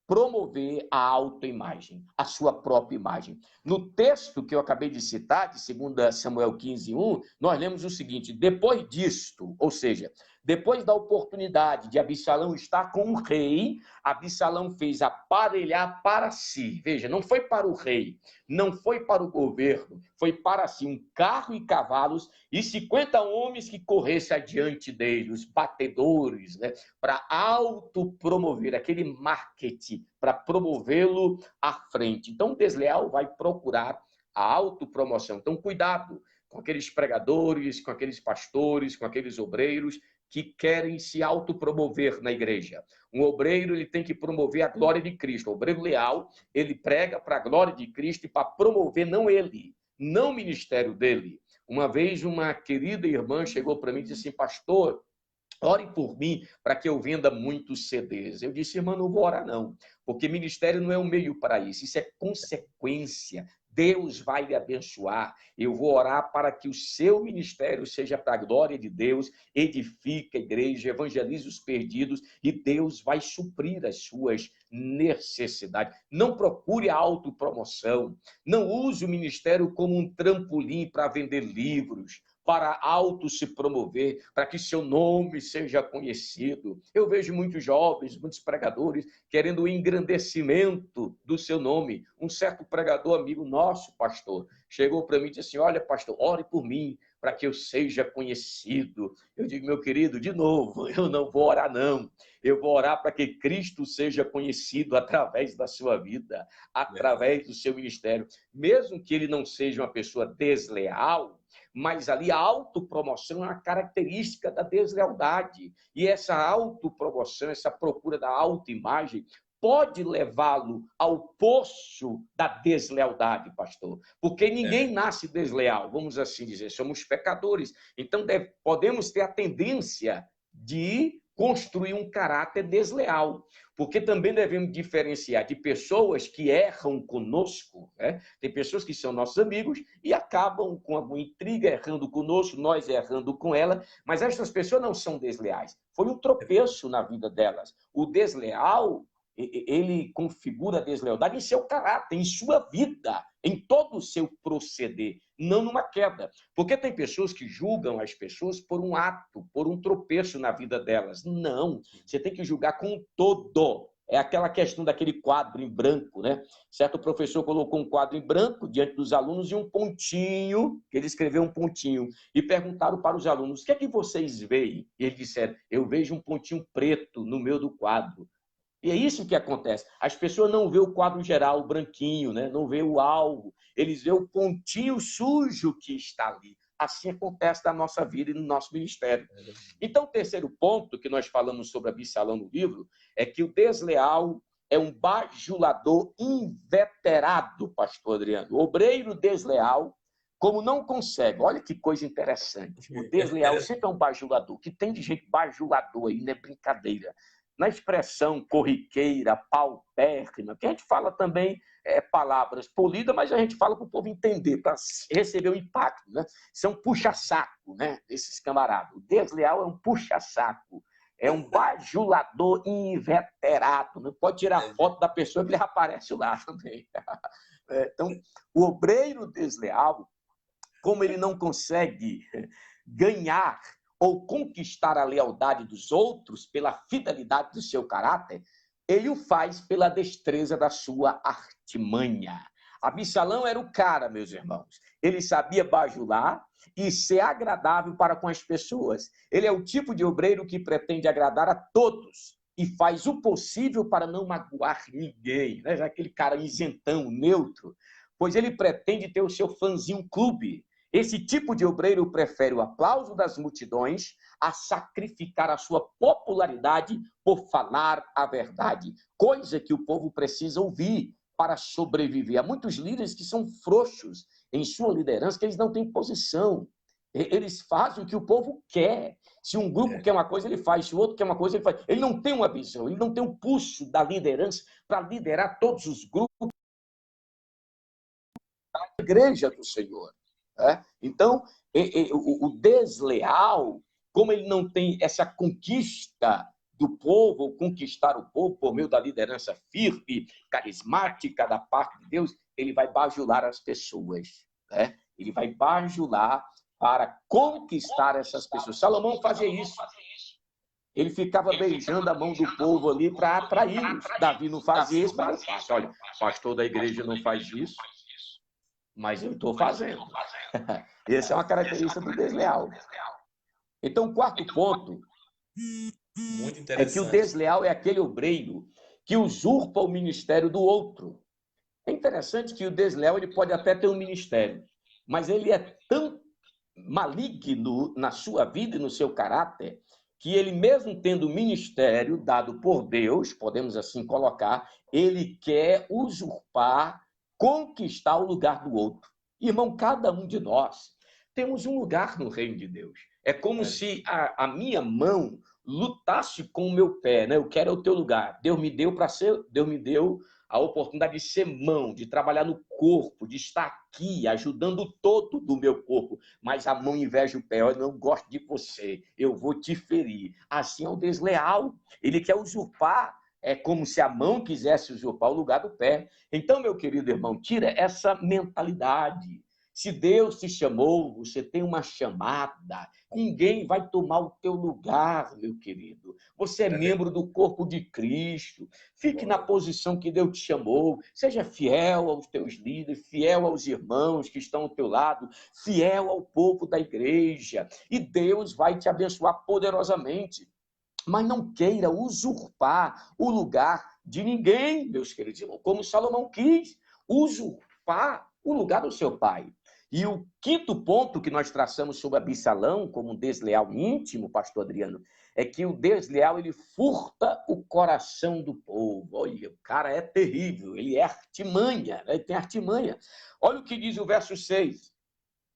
promover a autoimagem, a sua própria imagem. No texto que eu acabei de citar, de 2 Samuel 15, 1, nós lemos o seguinte: depois disto, ou seja, depois da oportunidade de Absalão estar com o rei, Absalão fez aparelhar para si. Veja, não foi para o rei, não foi para o governo, foi para si um carro e cavalos e 50 homens que corressem adiante dele, os batedores, né, para autopromover, aquele marketing, para promovê-lo à frente. Então, o desleal vai procurar a autopromoção. Então, cuidado com aqueles pregadores, com aqueles pastores, com aqueles obreiros que querem se autopromover na igreja. Um obreiro ele tem que promover a glória de Cristo. O obreiro leal, ele prega para a glória de Cristo e para promover não ele, não o ministério dele. Uma vez uma querida irmã chegou para mim e disse assim: pastor, ore por mim para que eu venda muitos CDs. Eu disse: irmã, não vou orar não, porque ministério não é um meio para isso, isso é consequência. Deus vai lhe abençoar. Eu vou orar para que o seu ministério seja para a glória de Deus, edifique a igreja, evangelize os perdidos e Deus vai suprir as suas necessidades. Não procure a autopromoção. Não use o ministério como um trampolim para vender livros, para auto se promover, para que seu nome seja conhecido. Eu vejo muitos jovens, muitos pregadores querendo o engrandecimento do seu nome. Um certo pregador amigo nosso, pastor, chegou para mim e disse assim: olha, pastor, ore por mim para que eu seja conhecido. Eu digo: meu querido, de novo, eu não vou orar não. Eu vou orar para que Cristo seja conhecido através da sua vida, através do seu ministério. Mesmo que ele não seja uma pessoa desleal, mas ali a autopromoção é uma característica da deslealdade. E essa autopromoção, essa procura da autoimagem, pode levá-lo ao poço da deslealdade, pastor. Porque ninguém nasce desleal, vamos assim dizer, somos pecadores. Então podemos ter a tendência de construir um caráter desleal, porque também devemos diferenciar de pessoas que erram conosco, né? Tem pessoas que são nossos amigos e acabam com alguma intriga errando conosco, nós errando com ela, mas essas pessoas não são desleais. Foi um tropeço na vida delas. O desleal, ele configura a deslealdade em seu caráter, em sua vida, em todo o seu proceder, não numa queda. Porque tem pessoas que julgam as pessoas por um ato, por um tropeço na vida delas. Não, você tem que julgar com um todo. É aquela questão daquele quadro em branco, né? Certo professor colocou um quadro em branco diante dos alunos e um pontinho, ele escreveu um pontinho, e perguntaram para os alunos, o que é que vocês veem? E eles disseram, eu vejo um pontinho preto no meio do quadro. E é isso que acontece. As pessoas não veem o quadro geral, o branquinho, né? Não veem o alvo. Eles veem o pontinho sujo que está ali. Assim acontece na nossa vida e no nosso ministério. Então, o terceiro ponto que nós falamos sobre Absalão no livro é que o desleal é um bajulador inveterado, pastor Adriano. O obreiro desleal, como não consegue, olha que coisa interessante. O desleal sempre é um bajulador. O que tem de gente bajulador aí não é brincadeira. Na expressão corriqueira, paupérrima, que a gente fala também palavras polidas, mas a gente fala para o povo entender, para receber o impacto, né? Isso é um puxa-saco, né? Esses camaradas. O desleal é um puxa-saco, é um bajulador inveterado. Não pode tirar foto da pessoa que ele aparece lá também. Então, o obreiro desleal, como ele não consegue ganhar ou conquistar a lealdade dos outros pela fidelidade do seu caráter, ele o faz pela destreza da sua artimanha. Absalão era o cara, meus irmãos. Ele sabia bajular e ser agradável para com as pessoas. Ele é o tipo de obreiro que pretende agradar a todos e faz o possível para não magoar ninguém, né? Já aquele cara isentão, neutro, pois ele pretende ter o seu fãzinho clube. Esse tipo de obreiro prefere o aplauso das multidões a sacrificar a sua popularidade por falar a verdade, coisa que o povo precisa ouvir para sobreviver. Há muitos líderes que são frouxos em sua liderança, que eles não têm posição. Eles fazem o que o povo quer. Se um grupo quer uma coisa, ele faz. Se o outro quer uma coisa, ele faz. Ele não tem uma visão, ele não tem um pulso da liderança para liderar todos os grupos da igreja do Senhor. Então, o desleal, como ele não tem essa conquista do povo, ou conquistar o povo por meio da liderança firme, carismática da parte de Deus, ele vai bajular as pessoas. Ele vai bajular para conquistar essas pessoas. Salomão fazia isso. Ele ficava beijando a mão do povo ali para atraí-los. Davi não fazia isso, mas eu faço. Olha, o pastor da igreja não faz isso, mas eu estou fazendo. Essa é uma característica do desleal. Então, o quarto ponto é que o desleal é aquele obreiro que usurpa o ministério do outro. É interessante que o desleal ele pode até ter um ministério, mas ele é tão maligno na sua vida e no seu caráter que ele, mesmo tendo o ministério dado por Deus, podemos assim colocar, ele quer usurpar, conquistar o lugar do outro. Irmão, cada um de nós temos um lugar no reino de Deus. É como se a minha mão lutasse com o meu pé, né? Eu quero o teu lugar. Deus me deu a oportunidade de ser mão, de trabalhar no corpo, de estar aqui, ajudando o todo do meu corpo. Mas a mão inveja o pé, eu não gosto de você, eu vou te ferir. Assim é o desleal. Ele quer usurpar. É como se a mão quisesse usurpar o lugar do pé. Então, meu querido irmão, tira essa mentalidade. Se Deus te chamou, você tem uma chamada. Ninguém vai tomar o teu lugar, meu querido. Você é membro do corpo de Cristo. Fique na posição que Deus te chamou. Seja fiel aos teus líderes, fiel aos irmãos que estão ao teu lado, fiel ao povo da igreja. E Deus vai te abençoar poderosamente. Mas não queira usurpar o lugar de ninguém, meus queridos irmãos, como Salomão quis usurpar o lugar do seu pai. E o quinto ponto que nós traçamos sobre Absalão como um desleal íntimo, pastor Adriano, é que o desleal ele furta o coração do povo. Olha, o cara é terrível, ele é artimanha, ele tem artimanha. Olha o que diz o verso 6,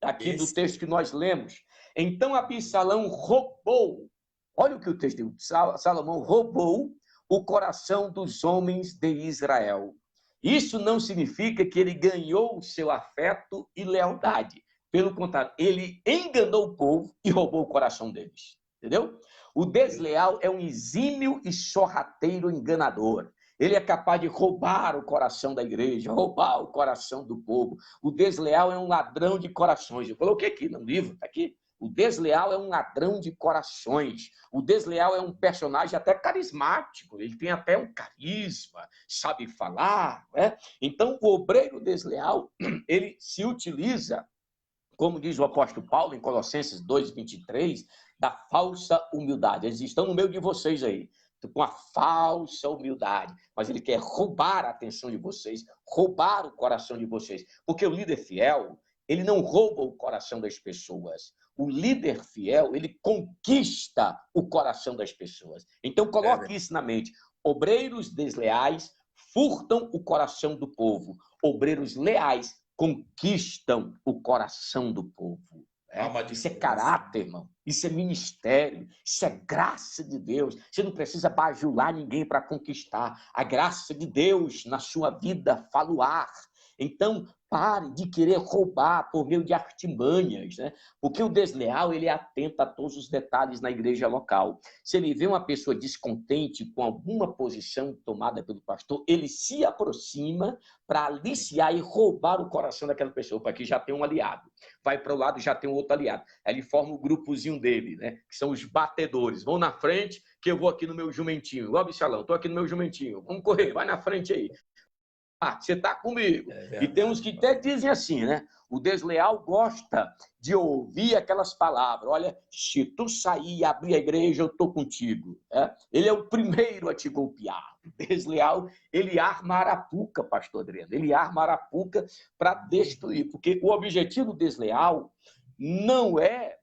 aqui do texto que nós lemos. Então Absalão roubou Olha o que o texto diz. Salomão roubou o coração dos homens de Israel. Isso não significa que ele ganhou o seu afeto e lealdade. Pelo contrário, ele enganou o povo e roubou o coração deles. Entendeu? O desleal é um exímio e sorrateiro enganador. Ele é capaz de roubar o coração da igreja, roubar o coração do povo. O desleal é um ladrão de corações. Eu coloquei aqui no livro, está aqui. O desleal é um ladrão de corações. O desleal é um personagem até carismático. Ele tem até um carisma, sabe falar, né? Então, o obreiro desleal, ele se utiliza, como diz o apóstolo Paulo em Colossenses 2:23, da falsa humildade. Eles estão no meio de vocês aí, com a falsa humildade, mas ele quer roubar a atenção de vocês, roubar o coração de vocês, porque o líder fiel, ele não rouba o coração das pessoas. O líder fiel, ele conquista o coração das pessoas. Então, coloque isso na mente. Obreiros desleais furtam o coração do povo. Obreiros leais conquistam o coração do povo. Isso é caráter, irmão. Isso é ministério. Isso é graça de Deus. Você não precisa bajular ninguém para conquistar. A graça de Deus na sua vida fala o ar. Então, pare de querer roubar por meio de artimanhas, né? Porque o desleal, ele atenta a todos os detalhes na igreja local. Se ele vê uma pessoa descontente com alguma posição tomada pelo pastor, ele se aproxima para aliciar e roubar o coração daquela pessoa, para que já tem um aliado. Vai para o lado, já tem um outro aliado. Aí ele forma o grupozinho dele, né? Que são os batedores. Vão na frente, que eu vou aqui no meu jumentinho. Ó, Absalão, estou aqui no meu jumentinho. Vamos correr, vai na frente aí. Você está comigo. E tem uns que até dizem assim, né? O desleal gosta de ouvir aquelas palavras. Olha, se tu sair e abrir a igreja, eu estou contigo. Ele é o primeiro a te golpear. O desleal, ele arma arapuca, pastor Adriano. Ele arma arapuca para destruir. Porque o objetivo do desleal não é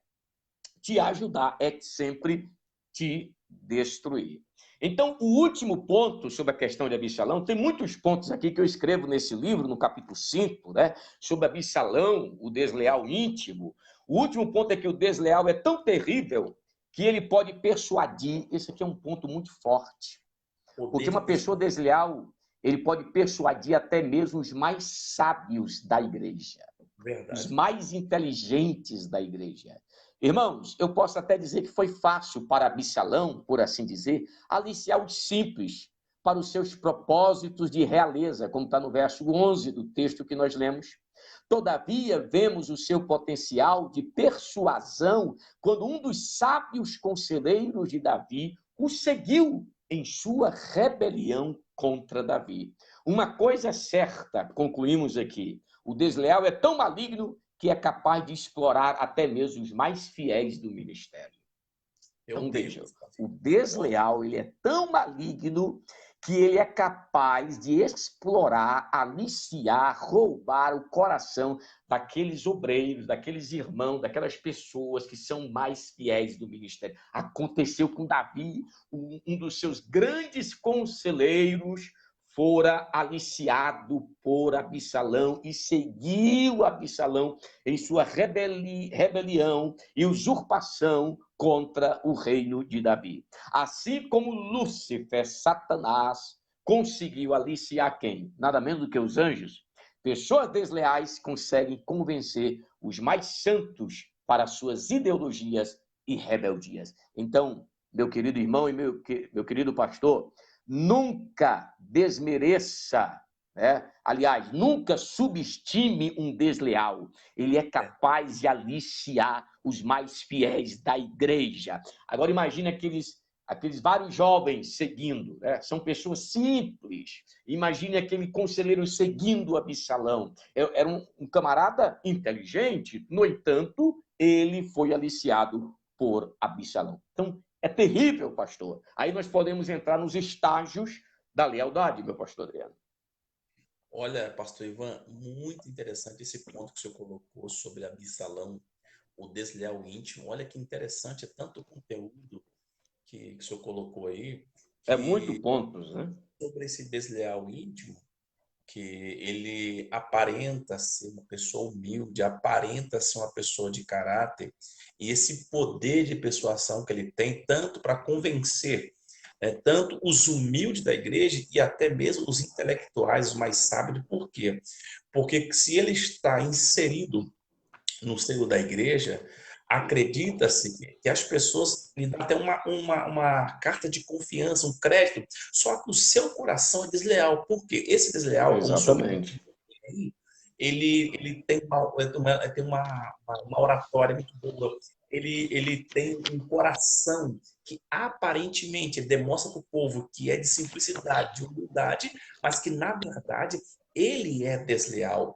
te ajudar, é sempre te destruir. Então, o último ponto sobre a questão de Absalão, tem muitos pontos aqui que eu escrevo nesse livro, no capítulo 5, né, sobre Absalão, o desleal íntimo. O último ponto é que o desleal é tão terrível que ele pode persuadir. Esse aqui é um ponto muito forte. Porque uma pessoa desleal, ele pode persuadir até mesmo os mais sábios da igreja. Verdade. Os mais inteligentes da igreja. Irmãos, eu posso até dizer que foi fácil para Absalão, por assim dizer, aliciar os simples para os seus propósitos de realeza, como está no verso 11 do texto que nós lemos. Todavia, vemos o seu potencial de persuasão quando um dos sábios conselheiros de Davi o seguiu em sua rebelião contra Davi. Uma coisa é certa, concluímos aqui, o desleal é tão maligno que é capaz de explorar até mesmo os mais fiéis do ministério. Então, veja, o desleal, ele é tão maligno que ele é capaz de explorar, aliciar, roubar o coração daqueles obreiros, daqueles irmãos, daquelas pessoas que são mais fiéis do ministério. Aconteceu com Davi, um dos seus grandes conselheiros fora aliciado por Absalão e seguiu Absalão em sua rebelião e usurpação contra o reino de Davi. Assim como Lúcifer, Satanás, conseguiu aliciar quem? Nada menos do que os anjos. Pessoas desleais conseguem convencer os mais santos para suas ideologias e rebeldias. Então, meu querido irmão e meu querido pastor, nunca desmereça, né? Aliás, nunca subestime um desleal. Ele é capaz de aliciar os mais fiéis da igreja. Agora imagine aqueles vários jovens seguindo, né? São pessoas simples. Imagine aquele conselheiro seguindo Absalão. Era um camarada inteligente, no entanto, ele foi aliciado por Absalão. Então, é terrível, pastor. Aí nós podemos entrar nos estágios da lealdade, meu pastor Adriano. Olha, pastor Ivan, muito interessante esse ponto que o senhor colocou sobre Absalão, o desleal íntimo. Olha que interessante, é tanto conteúdo que o senhor colocou aí. É muito pontos, né? Sobre esse desleal íntimo, que ele aparenta ser uma pessoa humilde, aparenta ser uma pessoa de caráter, e esse poder de persuasão que ele tem, tanto para convencer, né, tanto os humildes da igreja e até mesmo os intelectuais, os mais sábios. Por quê? Porque se ele está inserido no seio da igreja, acredita-se que as pessoas lhe dão até uma carta de confiança, um crédito, só que o seu coração é desleal. Por quê? Esse desleal, como o senhor me Exatamente. aí, ele tem uma oratória muito boa, ele tem um coração que aparentemente demonstra para o povo que é de simplicidade, de humildade, mas que na verdade ele é desleal.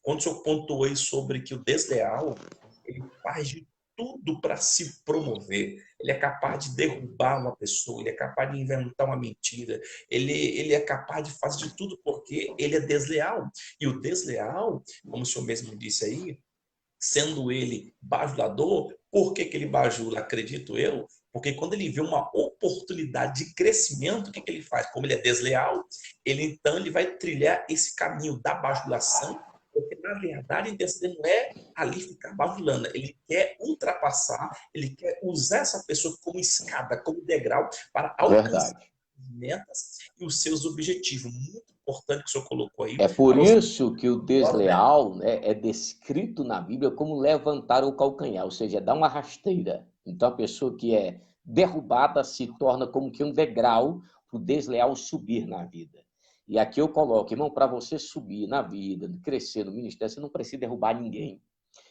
Quando o senhor pontuou aí sobre que o desleal, ele faz de tudo para se promover. Ele é capaz de derrubar uma pessoa, ele é capaz de inventar uma mentira, ele é capaz de fazer de tudo porque ele é desleal. E o desleal, como o senhor mesmo disse aí, sendo ele bajulador, por que ele bajula? Acredito eu, porque quando ele vê uma oportunidade de crescimento, o que ele faz? Como ele é desleal, ele vai trilhar esse caminho da bajulação, porque na verdade a intenção dele não é ali ficar bajulando, ele quer ultrapassar, ele quer usar essa pessoa como escada, como degrau para alcançar Verdade. as metas e os seus objetivos. Muito importante que o senhor colocou aí, É a por nossa isso que o desleal, né, é descrito na Bíblia como levantar o calcanhar, ou seja, dar uma rasteira. Então, a pessoa que é derrubada se torna como que um degrau para o desleal subir na vida. E aqui eu coloco, irmão, para você subir na vida, crescer no ministério, você não precisa derrubar ninguém.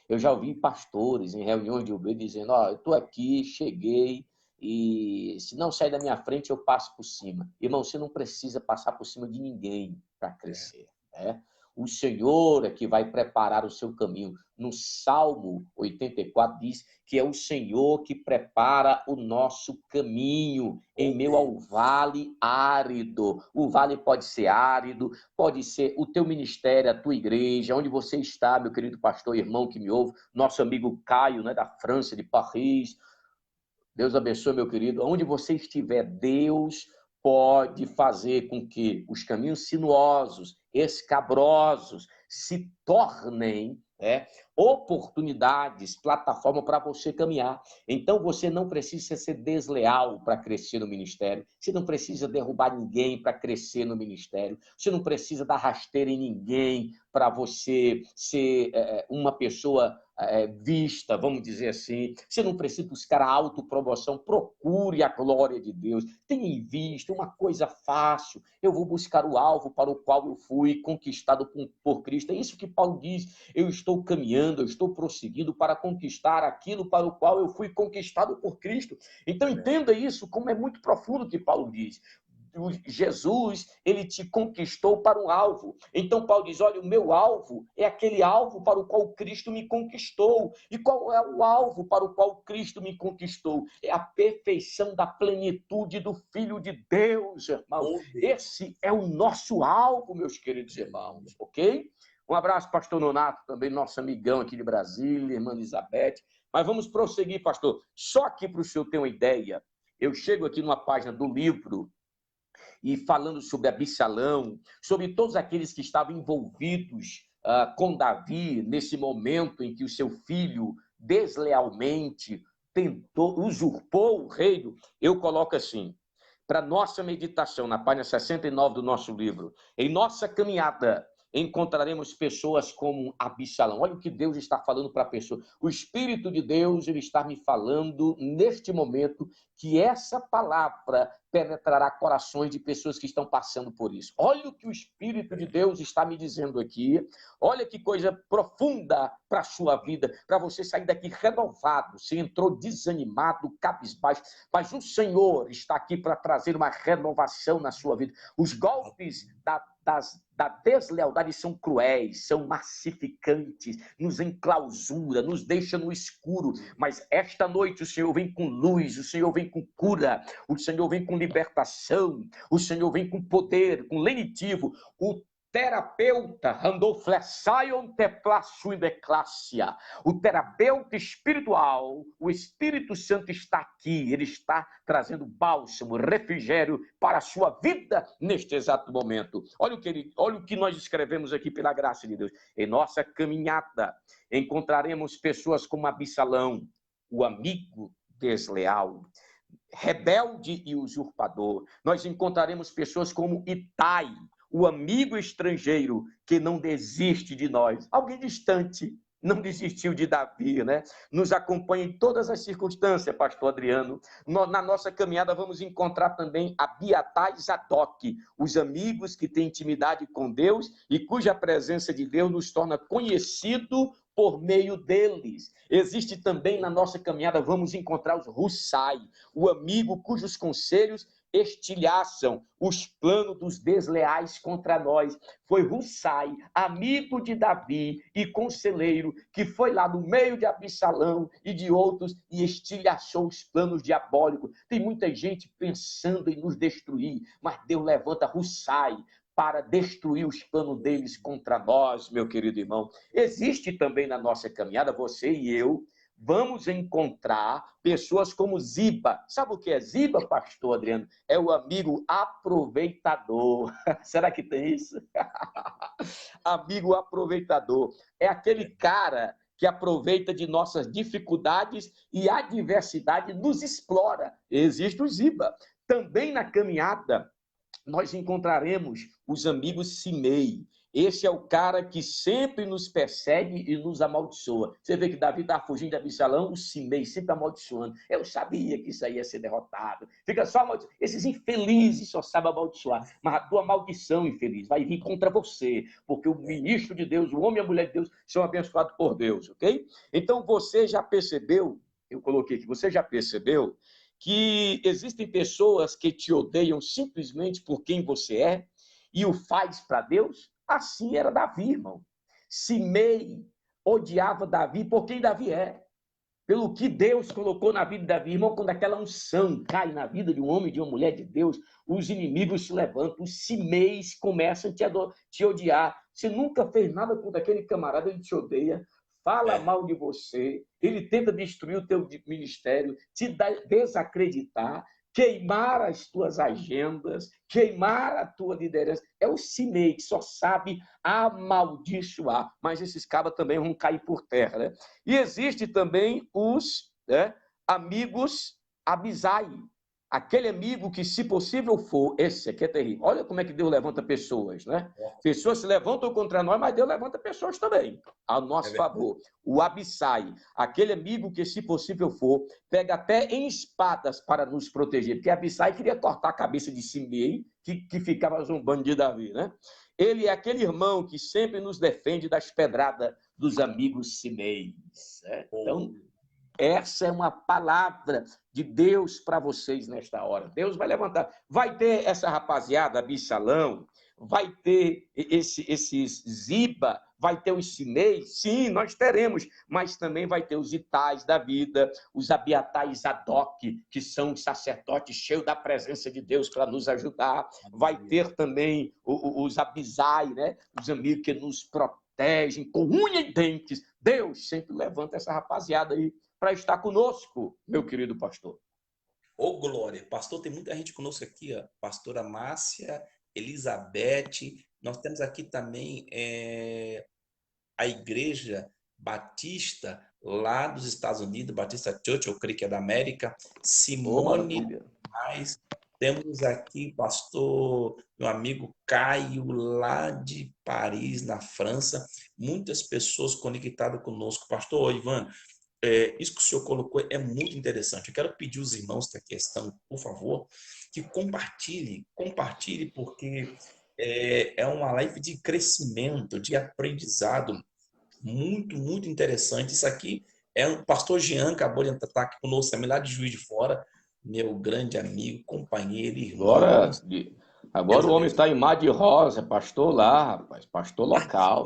Eu já ouvi pastores em reuniões de obreiro dizendo: ó, eu estou aqui, cheguei, e se não sair da minha frente, eu passo por cima. Irmão, você não precisa passar por cima de ninguém para crescer. Né? O Senhor é que vai preparar o seu caminho. No Salmo 84 diz que é o Senhor que prepara o nosso caminho em meio ao vale árido. O vale pode ser árido, pode ser o teu ministério, a tua igreja, onde você está, meu querido pastor, irmão que me ouve, nosso amigo Caio, né, da França, de Paris. Deus abençoe, meu querido. Onde você estiver, Deus pode fazer com que os caminhos sinuosos, escabrosos, se tornem oportunidades, plataforma para você caminhar. Então, você não precisa ser desleal para crescer no ministério. Você não precisa derrubar ninguém para crescer no ministério. Você não precisa dar rasteira em ninguém para você ser uma pessoa vista, vamos dizer assim. Você não precisa buscar a autopromoção, procure a glória de Deus. Tenha em vista uma coisa fácil: eu vou buscar o alvo para o qual eu fui conquistado por Cristo. É isso que Paulo diz: eu estou caminhando, eu estou prosseguindo para conquistar aquilo para o qual eu fui conquistado por Cristo. Então entenda isso, como é muito profundo o que Paulo diz. Jesus, ele te conquistou para um alvo. Então Paulo diz: olha, o meu alvo é aquele alvo para o qual Cristo me conquistou. E qual é o alvo para o qual Cristo me conquistou? É a perfeição da plenitude do Filho de Deus, irmão. Esse é o nosso alvo, meus queridos irmãos, ok? Um abraço, pastor Nonato, também nosso amigão aqui de Brasília, irmã Elizabeth. Mas vamos prosseguir, pastor. Só aqui para o senhor ter uma ideia, eu chego aqui numa página do livro e falando sobre Absalão, sobre todos aqueles que estavam envolvidos com Davi, nesse momento em que o seu filho deslealmente tentou, usurpou o reino. Eu coloco assim, para nossa meditação, na página 69 do nosso livro: em nossa caminhada, encontraremos pessoas como Absalão. Olha o que Deus está falando para a pessoa. O Espírito de Deus, ele está me falando neste momento que essa palavra penetrará corações de pessoas que estão passando por isso. Olha o que o Espírito de Deus está me dizendo aqui. Olha que coisa profunda para a sua vida, para você sair daqui renovado. Você entrou desanimado, cabisbaixo, mas o Senhor está aqui para trazer uma renovação na sua vida. Os golpes da deslealdade são cruéis, são massificantes, nos enclausura, nos deixa no escuro, mas esta noite o Senhor vem com luz, o Senhor vem com cura, o Senhor vem com libertação, o Senhor vem com poder, com lenitivo. O terapeuta, Randolflession Teplassuideclácia, o terapeuta espiritual, o Espírito Santo está aqui, ele está trazendo bálsamo, refrigério para a sua vida neste exato momento. Olha o que nós escrevemos aqui pela graça de Deus. Em nossa caminhada, encontraremos pessoas como Absalão, o amigo desleal, rebelde e usurpador. Nós encontraremos pessoas como Itai, o amigo estrangeiro que não desiste de nós. Alguém distante, não desistiu de Davi, né? Nos acompanha em todas as circunstâncias, pastor Adriano. Na nossa caminhada vamos encontrar também Abiatai e Zadok, os amigos que têm intimidade com Deus e cuja presença de Deus nos torna conhecido por meio deles. Existe também na nossa caminhada, vamos encontrar os Hussai, o amigo cujos conselhos estilhaçam os planos dos desleais contra nós. Foi Hussai, amigo de Davi e conselheiro, que foi lá no meio de Absalão e de outros e estilhaçou os planos diabólicos. Tem muita gente pensando em nos destruir, mas Deus levanta Hussai para destruir os planos deles contra nós, meu querido irmão. Existe também na nossa caminhada, você e eu, vamos encontrar pessoas como Ziba. Sabe o que é Ziba, pastor Adriano? É o amigo aproveitador. Será que tem isso? Amigo aproveitador. É aquele cara que aproveita de nossas dificuldades e adversidade nos explora. Existe o Ziba. Também na caminhada, nós encontraremos os amigos Simei. Esse é o cara que sempre nos persegue e nos amaldiçoa. Você vê que Davi estava fugindo de Absalão, o Simei sempre amaldiçoando. Eu sabia que isso aí ia ser derrotado. Fica só amaldiçoando. Esses infelizes só sabem amaldiçoar. Mas a tua maldição, infeliz, vai vir contra você. Porque o ministro de Deus, o homem e a mulher de Deus, são abençoados por Deus, ok? Então você já percebeu, eu coloquei aqui, você já percebeu que existem pessoas que te odeiam simplesmente por quem você é e o faz para Deus? Assim era Davi, irmão. Simei odiava Davi por quem Davi é. Pelo que Deus colocou na vida de Davi, irmão, quando aquela unção cai na vida de um homem e de uma mulher de Deus, os inimigos se levantam, os Simeis começam a te odiar. Você nunca fez nada contra aquele camarada, ele te odeia, fala mal de você, ele tenta destruir o teu ministério, te desacreditar, queimar as tuas agendas, queimar a tua liderança. É o Simei que só sabe amaldiçoar, mas esses cabas também vão cair por terra, né? E existe também os amigos Abisai, aquele amigo que, se possível for, esse aqui é terrível. Olha como é que Deus levanta pessoas, né? Pessoas se levantam contra nós, mas Deus levanta pessoas também, a nosso favor. O Abissai, aquele amigo que, se possível for, pega até em espadas para nos proteger, porque Abissai queria cortar a cabeça de Simei, que ficava zombando de Davi, né? Ele é aquele irmão que sempre nos defende das pedradas dos amigos Simeis. Então, essa é uma palavra de Deus para vocês nesta hora. Deus vai levantar. Vai ter essa rapaziada, Absalão, vai ter esses Ziba, vai ter os Simeis. Sim, nós teremos, mas também vai ter os Itais da vida, os Abiatai e Zadok, que são sacerdotes cheios da presença de Deus para nos ajudar. Vai ter também os Abisai, né? Os amigos que nos protegem com unha e dentes. Deus sempre levanta essa rapaziada aí para estar conosco, meu querido pastor. Ô, glória! Pastor, tem muita gente conosco aqui, ó. Pastora Márcia, Elizabeth. Nós temos aqui também a Igreja Batista, lá dos Estados Unidos, Batista Church, eu creio que é da América. Simone, mais. Temos aqui pastor, meu amigo Caio, lá de Paris, na França. Muitas pessoas conectadas conosco. Pastor Ivan, isso que o senhor colocou é muito interessante. Eu quero pedir aos irmãos que aqui estão, por favor, que compartilhem, porque é uma live de crescimento, de aprendizado muito, muito interessante. Isso aqui é o pastor Jean, acabou de estar aqui conosco também, lá de Juiz de Fora, meu grande amigo, companheiro, irmão. Agora o homem está em Mar de Rosa, pastor lá, rapaz, pastor local.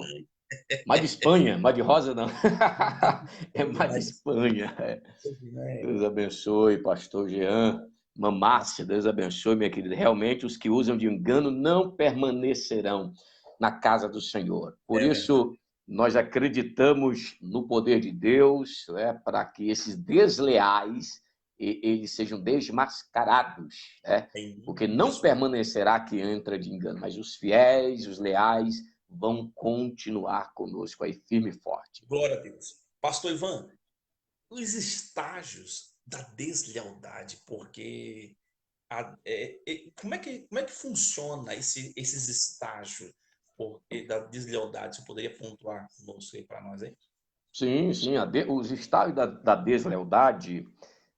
Mar de Espanha, Mar de Rosa não. É Mar de Espanha. Deus abençoe, pastor Jean. Mamácia, Deus abençoe, minha querida. Realmente, os que usam de engano não permanecerão. na casa do Senhor. Por É isso, nós acreditamos no poder de Deus, né, para que esses desleais eles sejam desmascarados, né? Porque não permanecerá que entra de engano, mas os fiéis, os leais, vão continuar conosco aí, firme e forte. Glória a Deus. Pastor Ivan, os estágios da deslealdade, porque como é que funciona esses estágios da deslealdade? Você poderia pontuar conosco aí para nós aí? Sim, sim. Os estágios da deslealdade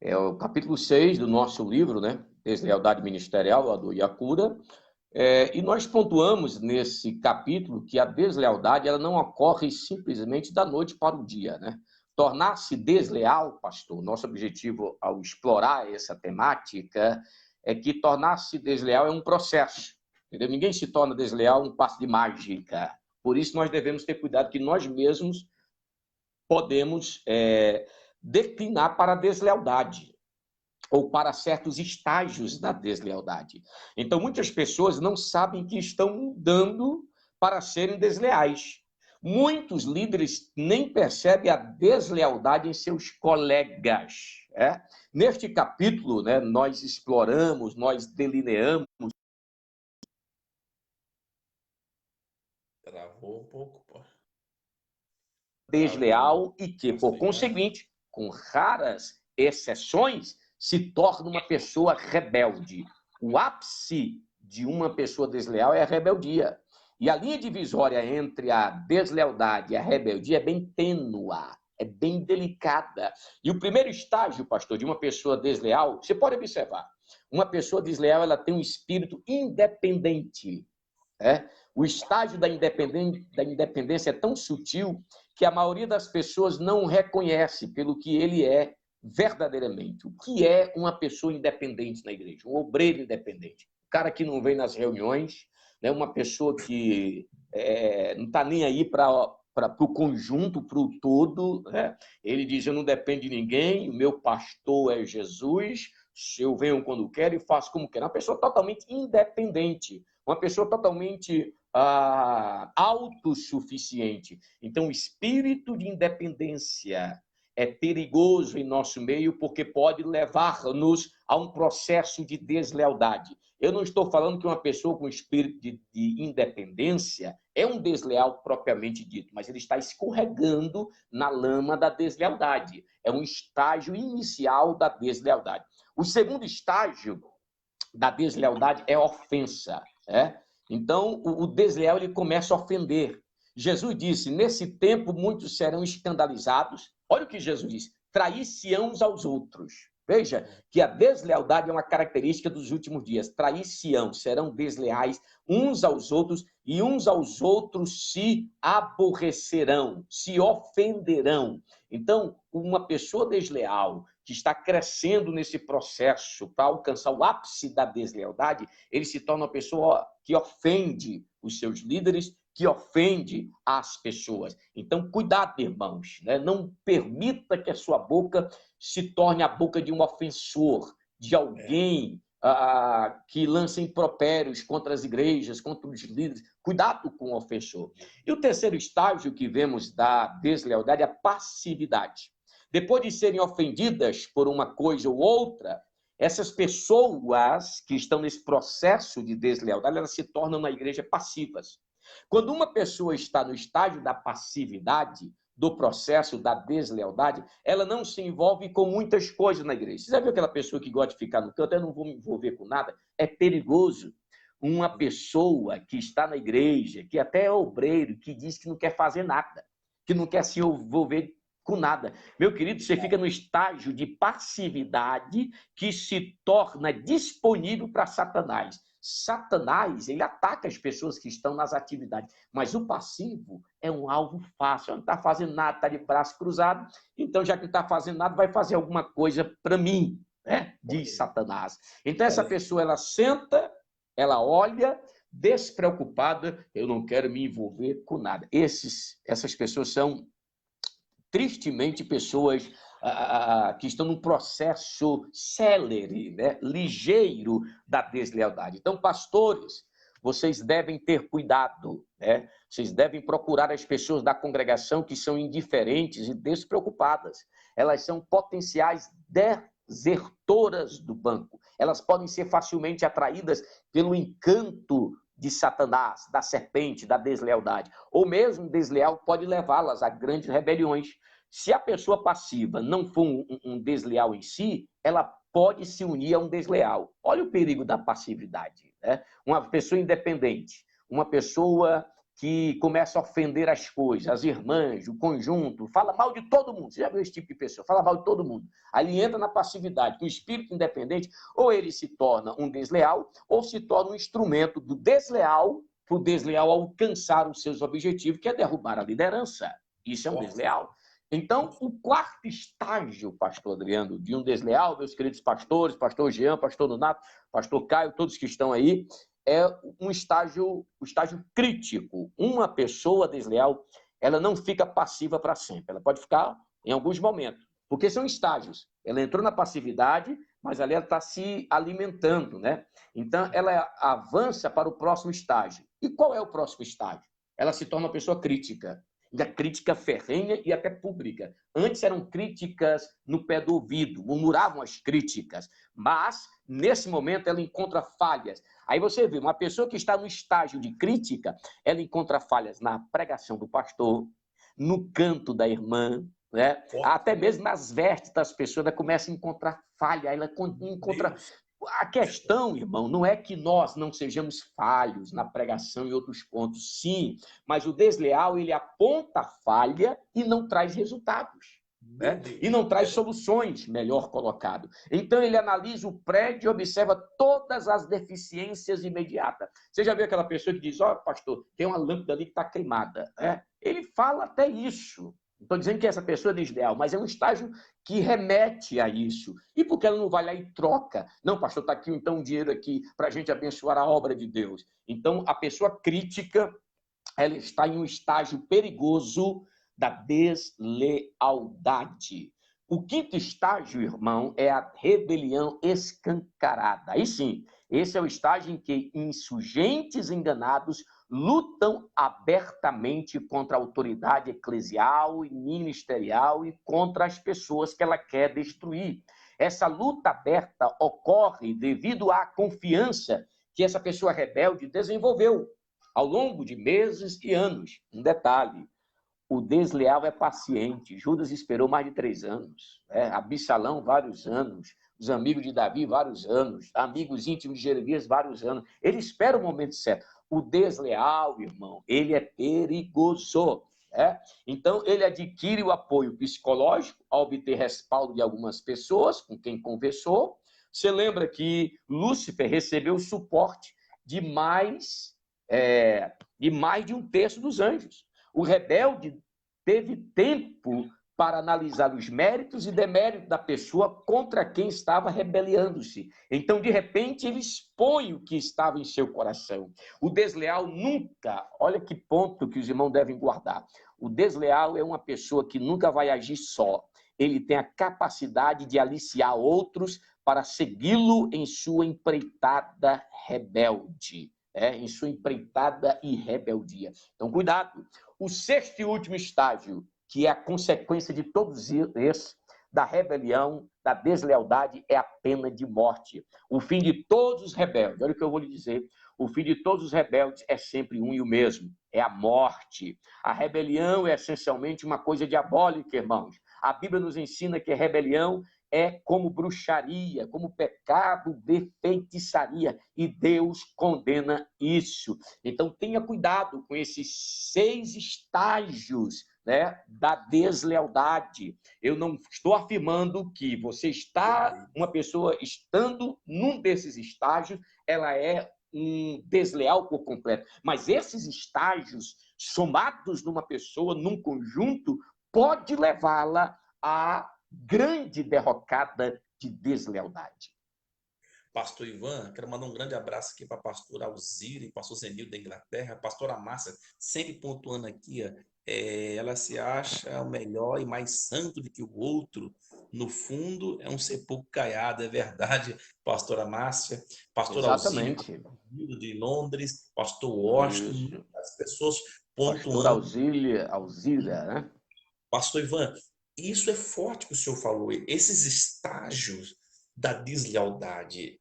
é o capítulo 6 do nosso livro, né? Deslealdade Ministerial, a do Iacura. E nós pontuamos nesse capítulo que a deslealdade ela não ocorre simplesmente da noite para o dia, né? Tornar-se desleal, pastor, nosso objetivo ao explorar essa temática é que tornar-se desleal é um processo, entendeu? Ninguém se torna desleal um passe de mágica. Por isso nós devemos ter cuidado que nós mesmos podemos declinar para a deslealdade ou para certos estágios da deslealdade. Então, muitas pessoas não sabem que estão mudando para serem desleais. Muitos líderes nem percebem a deslealdade em seus colegas. Neste capítulo, né, nós exploramos, nós delineamos. Travou um pouco, pô. Desleal e que, por conseguinte, com raras exceções, se torna uma pessoa rebelde. O ápice de uma pessoa desleal é a rebeldia. E a linha divisória entre a deslealdade e a rebeldia é bem tênua, é bem delicada. E o primeiro estágio, pastor, de uma pessoa desleal, você pode observar, uma pessoa desleal ela tem um espírito independente. O estágio da independência é tão sutil que a maioria das pessoas não reconhece pelo que ele é verdadeiramente. O que é uma pessoa independente na igreja? Um obreiro independente. O cara que não vem nas reuniões, né? Uma pessoa que não está nem aí para o conjunto, para o todo. Né? Ele diz, eu não dependo de ninguém, o meu pastor é Jesus, eu venho quando quero e faço como quero. Uma pessoa totalmente independente, uma pessoa totalmente autossuficiente. Então, o espírito de independência é perigoso em nosso meio porque pode levar-nos a um processo de deslealdade. Eu não estou falando que uma pessoa com espírito de independência é um desleal propriamente dito, mas ele está escorregando na lama da deslealdade. É um estágio inicial da deslealdade. O segundo estágio da deslealdade é a ofensa. Então, o desleal ele começa a ofender. Jesus disse, nesse tempo muitos serão escandalizados. Olha o que Jesus disse, trair-se-ão uns aos outros. Veja que a deslealdade é uma característica dos últimos dias. Trair-se-ão, serão desleais uns aos outros e uns aos outros se aborrecerão, se ofenderão. Então, uma pessoa desleal que está crescendo nesse processo para alcançar o ápice da deslealdade, ele se torna uma pessoa que ofende os seus líderes, que ofende as pessoas. Então, cuidado, irmãos, né? Não permita que a sua boca se torne a boca de um ofensor, de alguém que lança impropérios contra as igrejas, contra os líderes. Cuidado com o ofensor. E o terceiro estágio que vemos da deslealdade é a passividade. Depois de serem ofendidas por uma coisa ou outra, essas pessoas que estão nesse processo de deslealdade, elas se tornam na igreja passivas. Quando uma pessoa está no estágio da passividade, do processo da deslealdade, ela não se envolve com muitas coisas na igreja. Você já viu aquela pessoa que gosta de ficar no canto? Eu não vou me envolver com nada. É perigoso. Uma pessoa que está na igreja, que até é obreiro, que diz que não quer fazer nada, que não quer se envolver com nada. Meu querido, você fica no estágio de passividade que se torna disponível para Satanás. Satanás, ele ataca as pessoas que estão nas atividades, mas o passivo é um alvo fácil. Não está fazendo nada, está de braço cruzado, então já que não está fazendo nada, vai fazer alguma coisa para mim, né? Diz Satanás. Então essa pessoa, ela senta, ela olha, despreocupada, eu não quero me envolver com nada. Essas pessoas são tristemente pessoas que estão num processo célere, né? Ligeiro da deslealdade. Então, pastores, vocês devem ter cuidado, né? Vocês devem procurar as pessoas da congregação que são indiferentes e despreocupadas. Elas são potenciais desertoras do banco. Elas podem ser facilmente atraídas pelo encanto de Satanás, da serpente, da deslealdade. Ou mesmo desleal pode levá-las a grandes rebeliões. Se a pessoa passiva não for um desleal em si, ela pode se unir a um desleal. Olha o perigo da passividade, né? Uma pessoa independente, uma pessoa que começa a ofender as coisas, as irmãs, o conjunto, fala mal de todo mundo. Você já viu esse tipo de pessoa? Fala mal de todo mundo. Aí ele entra na passividade, com o espírito independente, ou ele se torna um desleal, ou se torna um instrumento do desleal, para o desleal alcançar os seus objetivos, que é derrubar a liderança. Isso é um desleal. Então, o quarto estágio, pastor Adriano, de um desleal, meus queridos pastores, pastor Jean, pastor Donato, pastor Caio, todos que estão aí, é o estágio crítico. Uma pessoa desleal, ela não fica passiva para sempre, ela pode ficar em alguns momentos, porque são estágios. Ela entrou na passividade, mas ali ela está se alimentando, né? Então, ela avança para o próximo estágio. E qual é o próximo estágio? Ela se torna uma pessoa crítica. E a crítica ferrenha e até pública. Antes eram críticas no pé do ouvido, murmuravam as críticas, mas nesse momento ela encontra falhas. Aí você vê, uma pessoa que está no estágio de crítica, ela encontra falhas na pregação do pastor, no canto da irmã, né? Até mesmo nas vestes das pessoas, ela começa a encontrar falha, ela encontra... A questão, irmão, não é que nós não sejamos falhos na pregação e outros pontos, sim, mas o desleal, ele aponta a falha e não traz resultados, né? E não traz soluções, melhor colocado. Então, ele analisa o prédio e observa todas as deficiências imediatas. Você já viu aquela pessoa que diz, ó, pastor, tem uma lâmpada ali que está queimada, né? Ele fala até isso. Não estou dizendo que essa pessoa é desleal, mas é um estágio que remete a isso. E por que ela não vai lá e troca? Não, pastor, está aqui então um dinheiro aqui para a gente abençoar a obra de Deus. Então, a pessoa crítica, ela está em um estágio perigoso da deslealdade. O quinto estágio, irmão, é a rebelião escancarada. Aí sim, esse é o estágio em que insurgentes enganados lutam abertamente contra a autoridade eclesial e ministerial e contra as pessoas que ela quer destruir. Essa luta aberta ocorre devido à confiança que essa pessoa rebelde desenvolveu ao longo de meses e anos. Um detalhe, o desleal é paciente. Judas esperou mais de 3 anos. Absalão, vários anos. Os amigos de Davi, vários anos. Amigos íntimos de Jeremias, vários anos. Ele espera o momento certo. O desleal, irmão, ele é perigoso. Então, ele adquire o apoio psicológico ao obter respaldo de algumas pessoas com quem conversou. Você lembra que Lúcifer recebeu o suporte de mais de 1/3 dos anjos. O rebelde teve tempo para analisar os méritos e deméritos da pessoa contra quem estava rebelando-se. Então, de repente, ele expõe o que estava em seu coração. O desleal nunca, olha que ponto que os irmãos devem guardar. O desleal é uma pessoa que nunca vai agir só. Ele tem a capacidade de aliciar outros para segui-lo em sua empreitada rebelde. Em sua empreitada e rebeldia. Então, cuidado. O sexto e último estágio, que é a consequência de todos esses, da rebelião, da deslealdade, é a pena de morte. O fim de todos os rebeldes, olha o que eu vou lhe dizer, o fim de todos os rebeldes é sempre um e o mesmo, é a morte. A rebelião é essencialmente uma coisa diabólica, irmãos. A Bíblia nos ensina que a rebelião é como bruxaria, como pecado de feitiçaria, e Deus condena isso. Então, tenha cuidado com esses 6 estágios, da deslealdade. Eu não estou afirmando que você está, uma pessoa estando num desses estágios, ela é um desleal por completo. Mas esses estágios, somados numa pessoa, num conjunto, pode levá-la a grande derrocada de deslealdade. pastor Ivan, quero mandar um grande abraço aqui para a pastora Alzira e pastor Zenil da Inglaterra, a pastora Márcia, sempre pontuando aqui, ó, ela se acha o melhor e mais santo do que o outro. No fundo, é um sepulcro caiado, é verdade, pastora Márcia, pastor Alzira Exatamente. de Londres, pastor Washington, Isso. muitas pessoas Pastor pontuando. Alzira, né? Pastor Ivan, isso é forte que o senhor falou, esses estágios da deslealdade.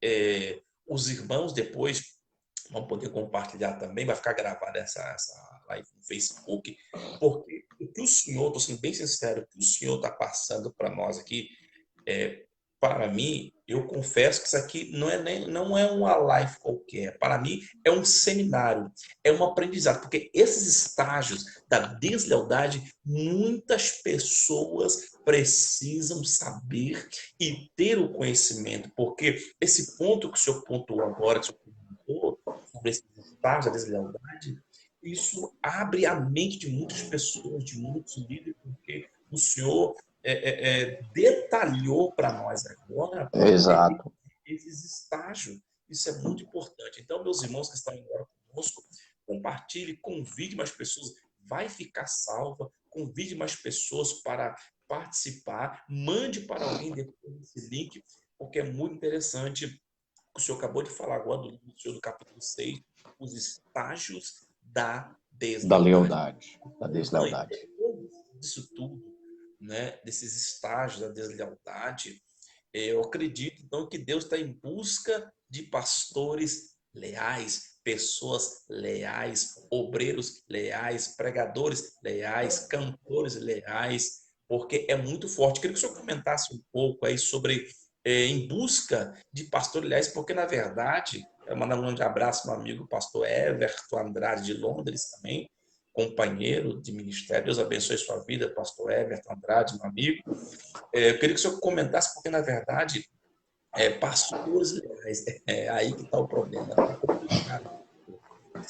Os irmãos depois vão poder compartilhar também, vai ficar gravada essa live no Facebook, porque o que o senhor, estou sendo bem sincero, o que o senhor está passando para nós aqui, é, para mim, eu confesso que isso aqui não é uma live qualquer. Para mim, é um seminário, é um aprendizado, porque esses estágios da deslealdade, muitas pessoas precisam saber e ter o conhecimento, porque esse ponto que o senhor pontuou agora, que o senhor perguntou, sobre esses estágios da deslealdade, isso abre a mente de muitas pessoas, de muitos líderes, porque o senhor detalhou para nós agora Exato. esses estágios. Isso é muito importante. Então, meus irmãos que estão agora conosco, compartilhe, convide mais pessoas, vai ficar salva, convide mais pessoas para participar, mande para alguém depois esse link, porque é muito interessante. O senhor acabou de falar agora do capítulo 6, os estágios da Da deslealdade. lealdade, da Mãe, deslealdade. disso tudo, né, desses estágios da deslealdade, eu acredito, então, que Deus está em busca de pastores leais, pessoas leais, obreiros leais, pregadores leais, cantores leais, porque é muito forte. Queria que o senhor comentasse um pouco aí sobre em busca de pastores leais, porque, na verdade, eu mandar um grande abraço ao meu amigo pastor Everton Andrade de Londres também, companheiro de ministério. Deus abençoe sua vida, pastor Everton Andrade, meu amigo. Eu queria que o senhor comentasse, porque, na verdade, pastores legais, é aí que está o problema, está complicado.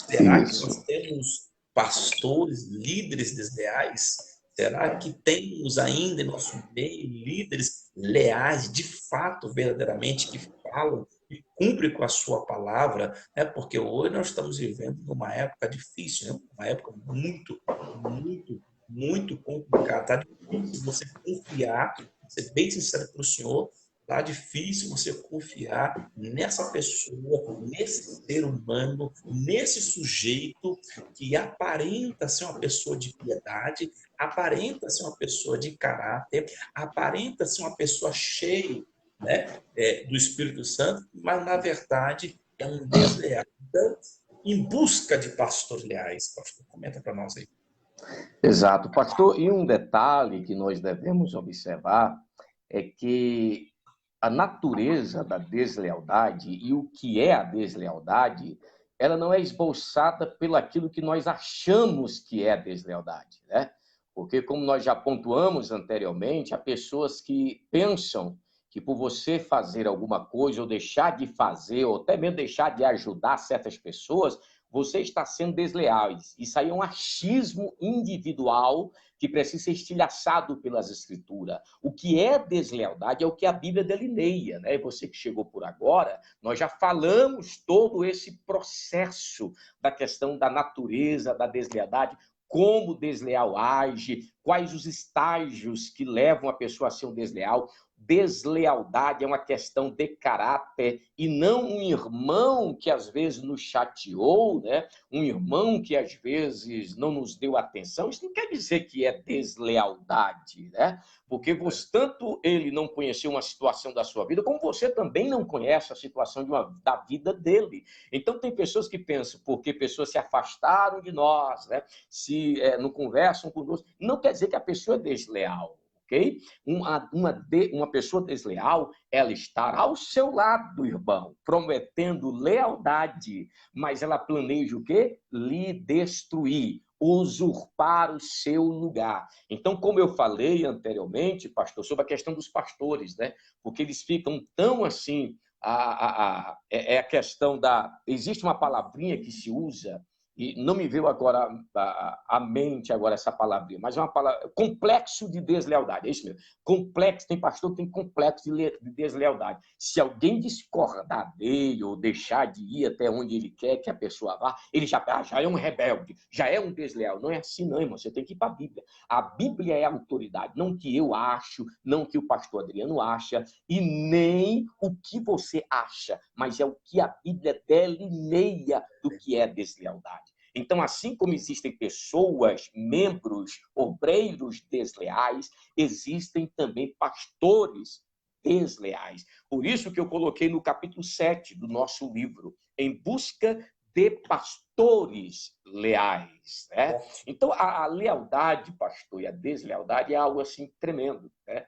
Será que nós Isso. temos pastores, líderes desleais? Será que temos ainda em nosso meio líderes leais, de fato, verdadeiramente, que falam e cumprem com a sua palavra? Porque hoje nós estamos vivendo numa época difícil, né? Uma época muito complicada. Está difícil você confiar, ser bem sincero para o senhor, tá difícil você confiar nessa pessoa, nesse ser humano, nesse sujeito que aparenta ser uma pessoa de piedade, aparenta ser uma pessoa de caráter, aparenta ser uma pessoa cheia, né, do Espírito Santo, mas na verdade é um desleal. Então, em busca de pastores leais, pastor, comenta para nós aí. Exato, pastor. E um detalhe que nós devemos observar é que a natureza da deslealdade e o que é a deslealdade, ela não é esboçada pelo aquilo que nós achamos que é a deslealdade, né? Porque, como nós já pontuamos anteriormente, há pessoas que pensam que por você fazer alguma coisa ou deixar de fazer, ou até mesmo deixar de ajudar certas pessoas, você está sendo desleal. Isso aí é um achismo individual que precisa ser estilhaçado pelas escrituras. O que é deslealdade é o que a Bíblia delineia, né? Você que chegou por agora, nós já falamos todo esse processo da questão da natureza da deslealdade, como o desleal age, quais os estágios que levam a pessoa a ser um desleal. Deslealdade é uma questão de caráter e não um irmão que às vezes nos chateou, né? Um irmão que às vezes não nos deu atenção. Isso não quer dizer que é deslealdade, né? Porque você, tanto ele não conheceu uma situação da sua vida, como você também não conhece a situação da vida dele. Então tem pessoas que pensam, porque pessoas se afastaram de nós, né? Não conversam conosco, não quer dizer que a pessoa é desleal. Okay? Uma pessoa desleal, ela está ao seu lado, irmão, prometendo lealdade, mas ela planeja o quê? Lhe destruir, usurpar o seu lugar. Então, como eu falei anteriormente, pastor, sobre a questão dos pastores, né? Porque eles ficam tão assim, é a questão da... Existe uma palavrinha que se usa e não me veio agora à mente agora essa palavrinha, mas é uma palavra, complexo de deslealdade, é isso mesmo. Complexo, tem pastor que tem complexo de deslealdade. Se alguém discordar dele ou deixar de ir até onde ele quer que a pessoa vá, ele já é um rebelde, já é um desleal. Não é assim não, irmão, você tem que ir para a Bíblia. A Bíblia é a autoridade, não que eu acho, não que o pastor Adriano acha, e nem o que você acha, mas é o que a Bíblia delineia do que é deslealdade. Então, assim como existem pessoas, membros, obreiros desleais, existem também pastores desleais. Por isso que eu coloquei no capítulo 7 do nosso livro, Em Busca de Pastores Leais. Né? Então, a lealdade, pastor, e a deslealdade é algo assim tremendo. Né?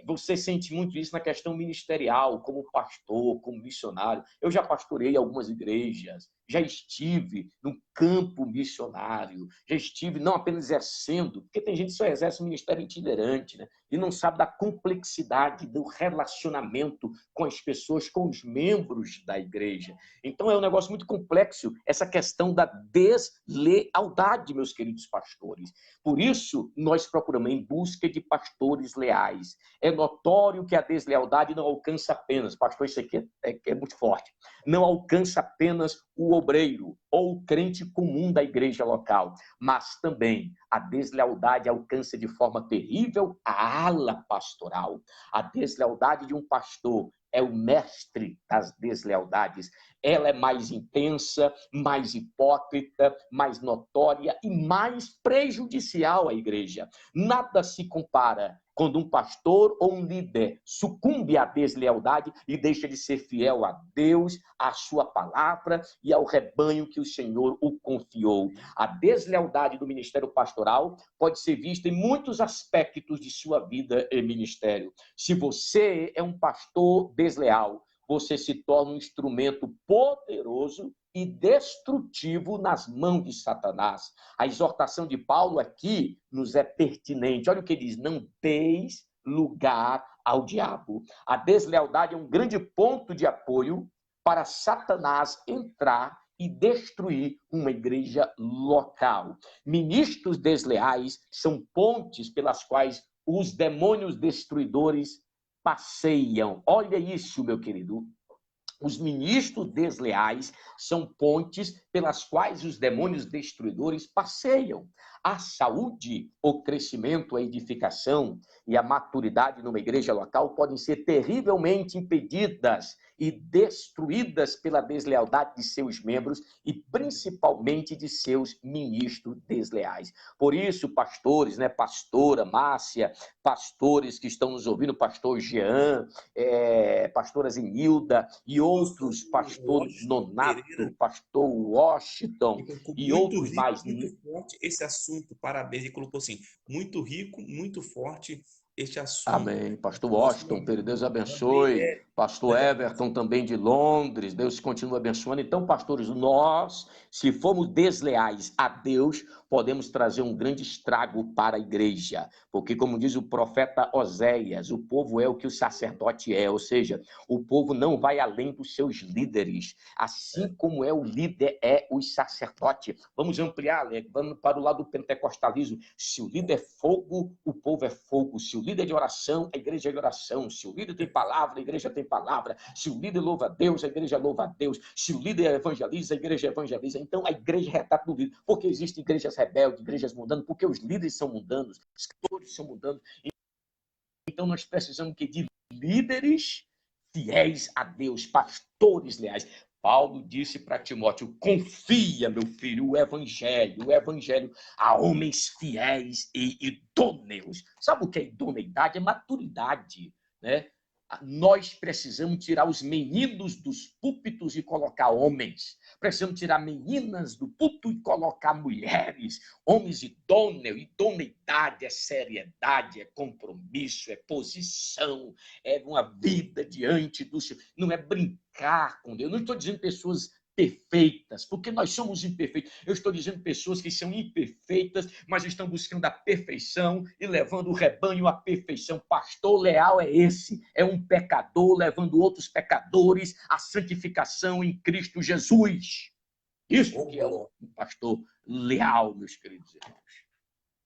Você sente muito isso na questão ministerial, como pastor, como missionário. Eu já pastorei algumas igrejas, já estive no campo missionário, já estive não apenas exercendo, porque tem gente que só exerce um ministério itinerante, né? E não sabe da complexidade do relacionamento com as pessoas, com os membros da igreja. Então é um negócio muito complexo, essa questão da deslealdade, meus queridos pastores. Por isso, nós procuramos em busca de pastores leais. É notório que a deslealdade não alcança apenas, pastor, isso aqui é muito forte, não alcança apenas o obreiro ou o crente comum da igreja local, mas também a deslealdade alcança de forma terrível a ala pastoral. A deslealdade de um pastor é o mestre das deslealdades. Ela é mais intensa, mais hipócrita, mais notória e mais prejudicial à igreja. Nada se compara quando um pastor ou um líder sucumbe à deslealdade e deixa de ser fiel a Deus, à sua palavra e ao rebanho que o Senhor o confiou. A deslealdade do ministério pastoral pode ser vista em muitos aspectos de sua vida e ministério. Se você é um pastor desleal, você se torna um instrumento poderoso e destrutivo nas mãos de Satanás. A exortação de Paulo aqui nos é pertinente. Olha o que diz: não deis lugar ao diabo. A deslealdade é um grande ponto de apoio para Satanás entrar e destruir uma igreja local. Ministros desleais são pontes pelas quais os demônios destruidores passeiam. Olha isso, meu querido. Os ministros desleais são pontes pelas quais os demônios destruidores passeiam. A saúde, o crescimento, a edificação e a maturidade numa igreja local podem ser terrivelmente impedidas e destruídas pela deslealdade de seus membros e principalmente de seus ministros desleais. Por isso, pastores, né, pastora Márcia, pastores que estão nos ouvindo, pastor Jean, pastora Zenilda e outros pastores, Nonato, pastor Washington e outros rico, mais. Muito forte esse assunto, parabéns. Ele colocou assim, muito rico, muito forte este assunto. Amém. Pastor Washington, Deus abençoe. Pastor Everton, também de Londres, Deus continua abençoando. Então, pastores, nós, se formos desleais a Deus, podemos trazer um grande estrago para a igreja. Porque, como diz o profeta Oséias, o povo é o que o sacerdote é, ou seja, o povo não vai além dos seus líderes, assim como o líder é o sacerdote. Vamos ampliar, né? Vamos para o lado do pentecostalismo. Se o líder é fogo, o povo é fogo. Se o líder é de oração, a igreja é de oração. Se o líder tem palavra, a igreja tem palavra. Se o líder louva a Deus, a igreja louva a Deus. Se o líder evangeliza, a igreja evangeliza. Então, a igreja retrata do líder. Porque existem igrejas rebeldes, igrejas mudando, porque os líderes são mudando, os pastores são mudando. Então, nós precisamos de líderes fiéis a Deus, pastores leais. Paulo disse para Timóteo: confia, meu filho, o evangelho a homens fiéis e idôneos. Sabe o que é idoneidade? É maturidade, né? Nós precisamos tirar os meninos dos púlpitos e colocar homens. Precisamos tirar meninas do púlpito e colocar mulheres. Homens idôneos. Idoneidade é seriedade, é compromisso, é posição, é uma vida diante do Senhor. Não é brincar com Deus. Eu não estou dizendo pessoas perfeitas, porque nós somos imperfeitos. Eu estou dizendo pessoas que são imperfeitas, mas estão buscando a perfeição e levando o rebanho à perfeição. Pastor leal é esse, é um pecador levando outros pecadores à santificação em Cristo Jesus. Isso que é um pastor leal, meus queridos irmãos.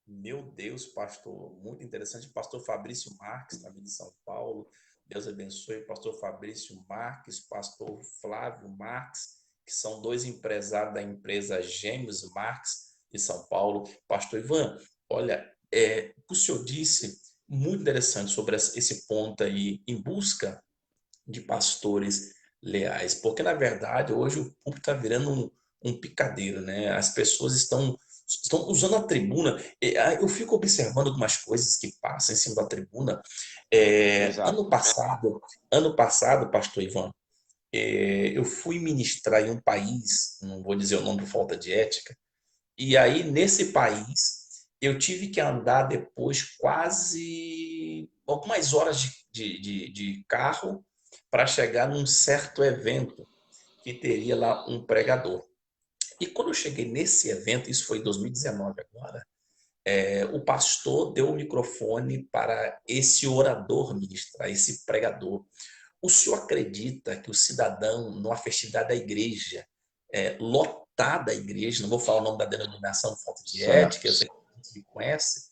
Meu Deus, pastor, muito interessante. Pastor Fabrício Marques, também de São Paulo. Deus abençoe. Pastor Fabrício Marques, pastor Flávio Marques, que são dois empresários da empresa Gêmeos Marques de São Paulo. Pastor Ivan, olha, o que o senhor disse, muito interessante sobre esse ponto aí, em busca de pastores leais, porque na verdade hoje o público está virando um picadeiro, né? As pessoas estão usando a tribuna. Eu fico observando algumas coisas que passam em cima da tribuna. Exato. Ano passado, pastor Ivan, eu fui ministrar em um país, não vou dizer o nome por falta de ética, e aí nesse país eu tive que andar depois quase algumas horas de carro para chegar num certo evento que teria lá um pregador. E quando eu cheguei nesse evento, isso foi em 2019 agora, o pastor deu o microfone para esse orador ministrar, esse pregador. O senhor acredita que o cidadão, numa festividade da igreja, lotada a igreja, não vou falar o nome da denominação por falta de Certo. ética, eu sei que a gente me conhece,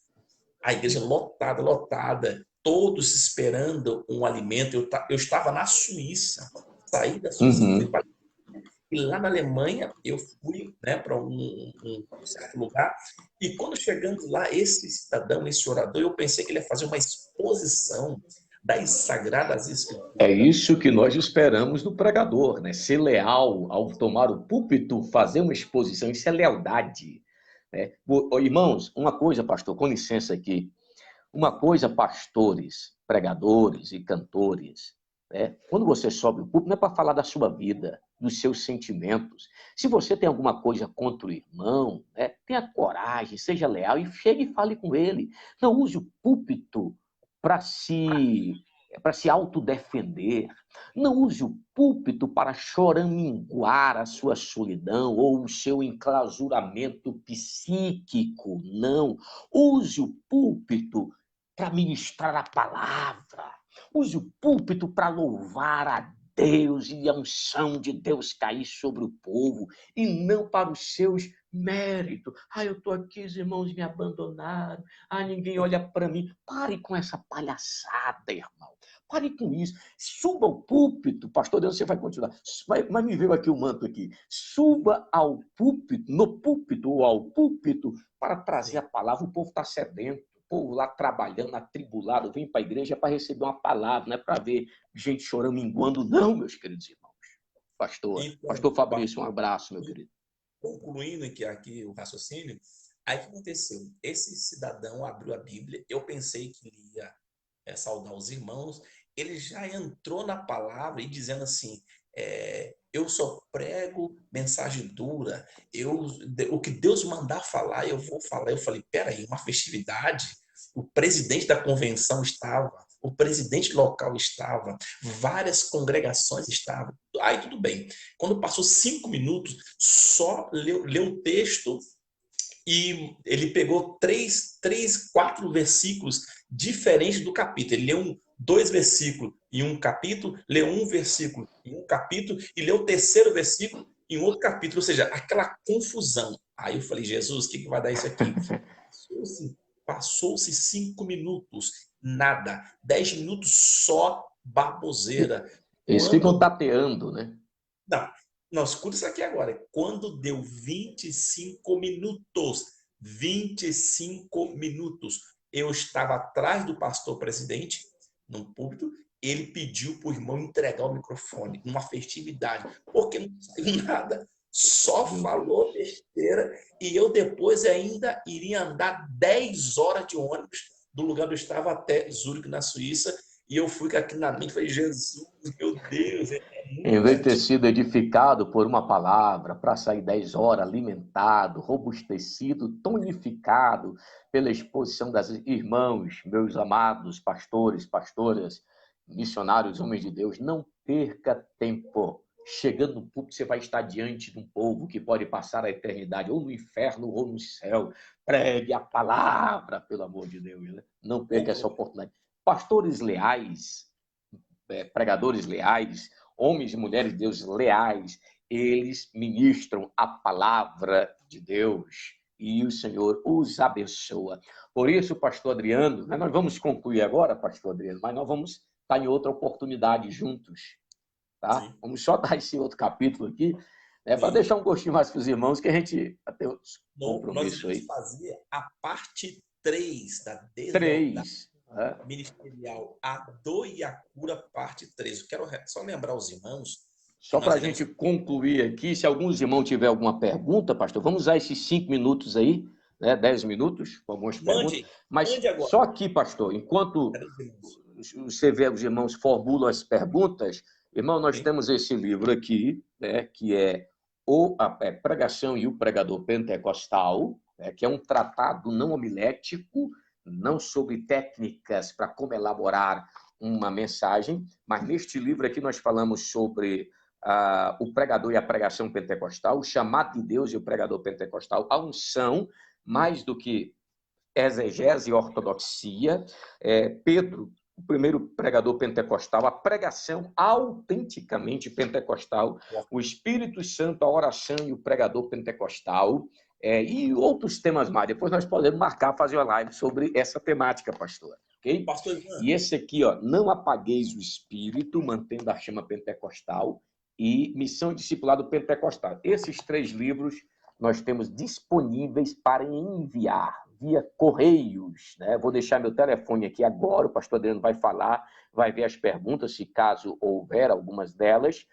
a igreja lotada, lotada, todos esperando um alimento. Eu estava na Suíça, saí da Suíça, fui para. E lá na Alemanha, eu fui, né, para um certo lugar, e quando chegando lá, esse cidadão, esse orador, eu pensei que ele ia fazer uma exposição das Sagradas É Escrituras. isso que nós esperamos do pregador, né? Ser leal ao tomar o púlpito, fazer uma exposição, isso é lealdade. Né? Irmãos, uma coisa, pastor, com licença aqui, uma coisa, pastores, pregadores e cantores, né? Quando você sobe o púlpito, não é para falar da sua vida, dos seus sentimentos. Se você tem alguma coisa contra o irmão, né? Tenha coragem, seja leal e chegue e fale com ele. Não use o púlpito para se autodefender. Não use o púlpito para choraminguar a sua solidão ou o seu enclausuramento psíquico. Não. Use o púlpito para ministrar a palavra. Use o púlpito para louvar a Deus e a unção de Deus cair sobre o povo e não para os seus méritos. Eu estou aqui, os irmãos me abandonaram. Ninguém olha para mim. Pare com essa palhaçada, irmão. Pare com isso. Suba ao púlpito. Pastor Deus, você vai continuar. Mas me veio aqui o manto aqui. Suba ao púlpito, no púlpito ou ao púlpito, para trazer a palavra. O povo está sedento. O povo lá trabalhando, atribulado, vem para a igreja para receber uma palavra, não é para ver gente chorando, minguando, não, meus queridos irmãos. Pastor Então, Fabrício, um abraço, meu querido. concluindo aqui o raciocínio, aí o que aconteceu? Esse cidadão abriu a Bíblia, eu pensei que ele ia saudar os irmãos, ele já entrou na palavra e dizendo assim, eu só prego mensagem dura, o que Deus mandar falar, eu vou falar. Eu falei, peraí, uma festividade, o presidente da convenção estava, o presidente local estava, várias congregações estavam, aí tudo bem. Quando passou 5 minutos, só leu o texto e ele pegou quatro versículos diferentes do capítulo. Ele leu dois versículos em um capítulo, leu um versículo em um capítulo e leu o terceiro versículo em outro capítulo. Ou seja, aquela confusão. Aí eu falei, Jesus, o que vai dar isso aqui? Passou-se 5 minutos, nada. 10 minutos só baboseira. Eles ficam tateando, né? Não, não, escuta isso aqui agora. Quando deu 25 minutos, eu estava atrás do pastor presidente, no púlpito, ele pediu para o irmão entregar o microfone, numa festividade, porque não saiu nada, só falou besteira, e eu depois ainda iria andar 10 horas de ônibus do lugar onde eu estava até Zurique, na Suíça, e eu fui aqui na mente e falei, Jesus, meu Deus, Em vez de ter muito. sido edificado por uma palavra, para sair 10 horas alimentado, robustecido, tonificado pela exposição das irmãos, meus amados pastores, pastoras, missionários, homens de Deus, não perca tempo. Chegando no púlpito, você vai estar diante de um povo que pode passar a eternidade ou no inferno ou no céu. Pregue a palavra, pelo amor de Deus, né? Não perca essa oportunidade. Pastores leais, pregadores leais, homens e mulheres de Deus leais, eles ministram a palavra de Deus e o Senhor os abençoa. Por isso, pastor Adriano, nós vamos concluir agora, pastor Adriano, mas nós vamos estar em outra oportunidade juntos, tá? Sim. Vamos só dar esse outro capítulo aqui, né, para Sim. deixar um gostinho mais para os irmãos, que a gente vai ter outros Nós compromissos iremos aí. fazer a parte 3 da deslealdade 3, né? ministerial, a dor e a cura, parte 3. Eu quero só lembrar os irmãos que Só nós para a iremos... gente concluir aqui, se alguns irmãos tiver alguma pergunta, pastor, vamos usar esses 5 minutos aí, né, 10 minutos, com algumas perguntas. Mas Mande agora. só aqui, pastor, enquanto você vê os irmãos formulam as perguntas, irmão, nós temos esse livro aqui, né, que é a Pregação e o Pregador Pentecostal, né, que é um tratado não homilético, não sobre técnicas para como elaborar uma mensagem, mas neste livro aqui nós falamos sobre o pregador e a pregação pentecostal, o chamado de Deus e o pregador pentecostal, a unção, mais do que exegese e ortodoxia, Pedro, o primeiro pregador pentecostal, a pregação autenticamente pentecostal, o Espírito Santo, a oração e o pregador pentecostal, e outros temas mais. Depois nós podemos marcar, fazer uma live sobre essa temática, pastor. Okay? Pastor Ivan. E esse aqui, ó, não apagueis o Espírito, mantendo a chama pentecostal, e Missão e Discipulado Pentecostal. Esses 3 livros nós temos disponíveis para enviar via correios, né? Vou deixar meu telefone aqui agora, o pastor Adriano vai falar, vai ver as perguntas, se caso houver algumas delas,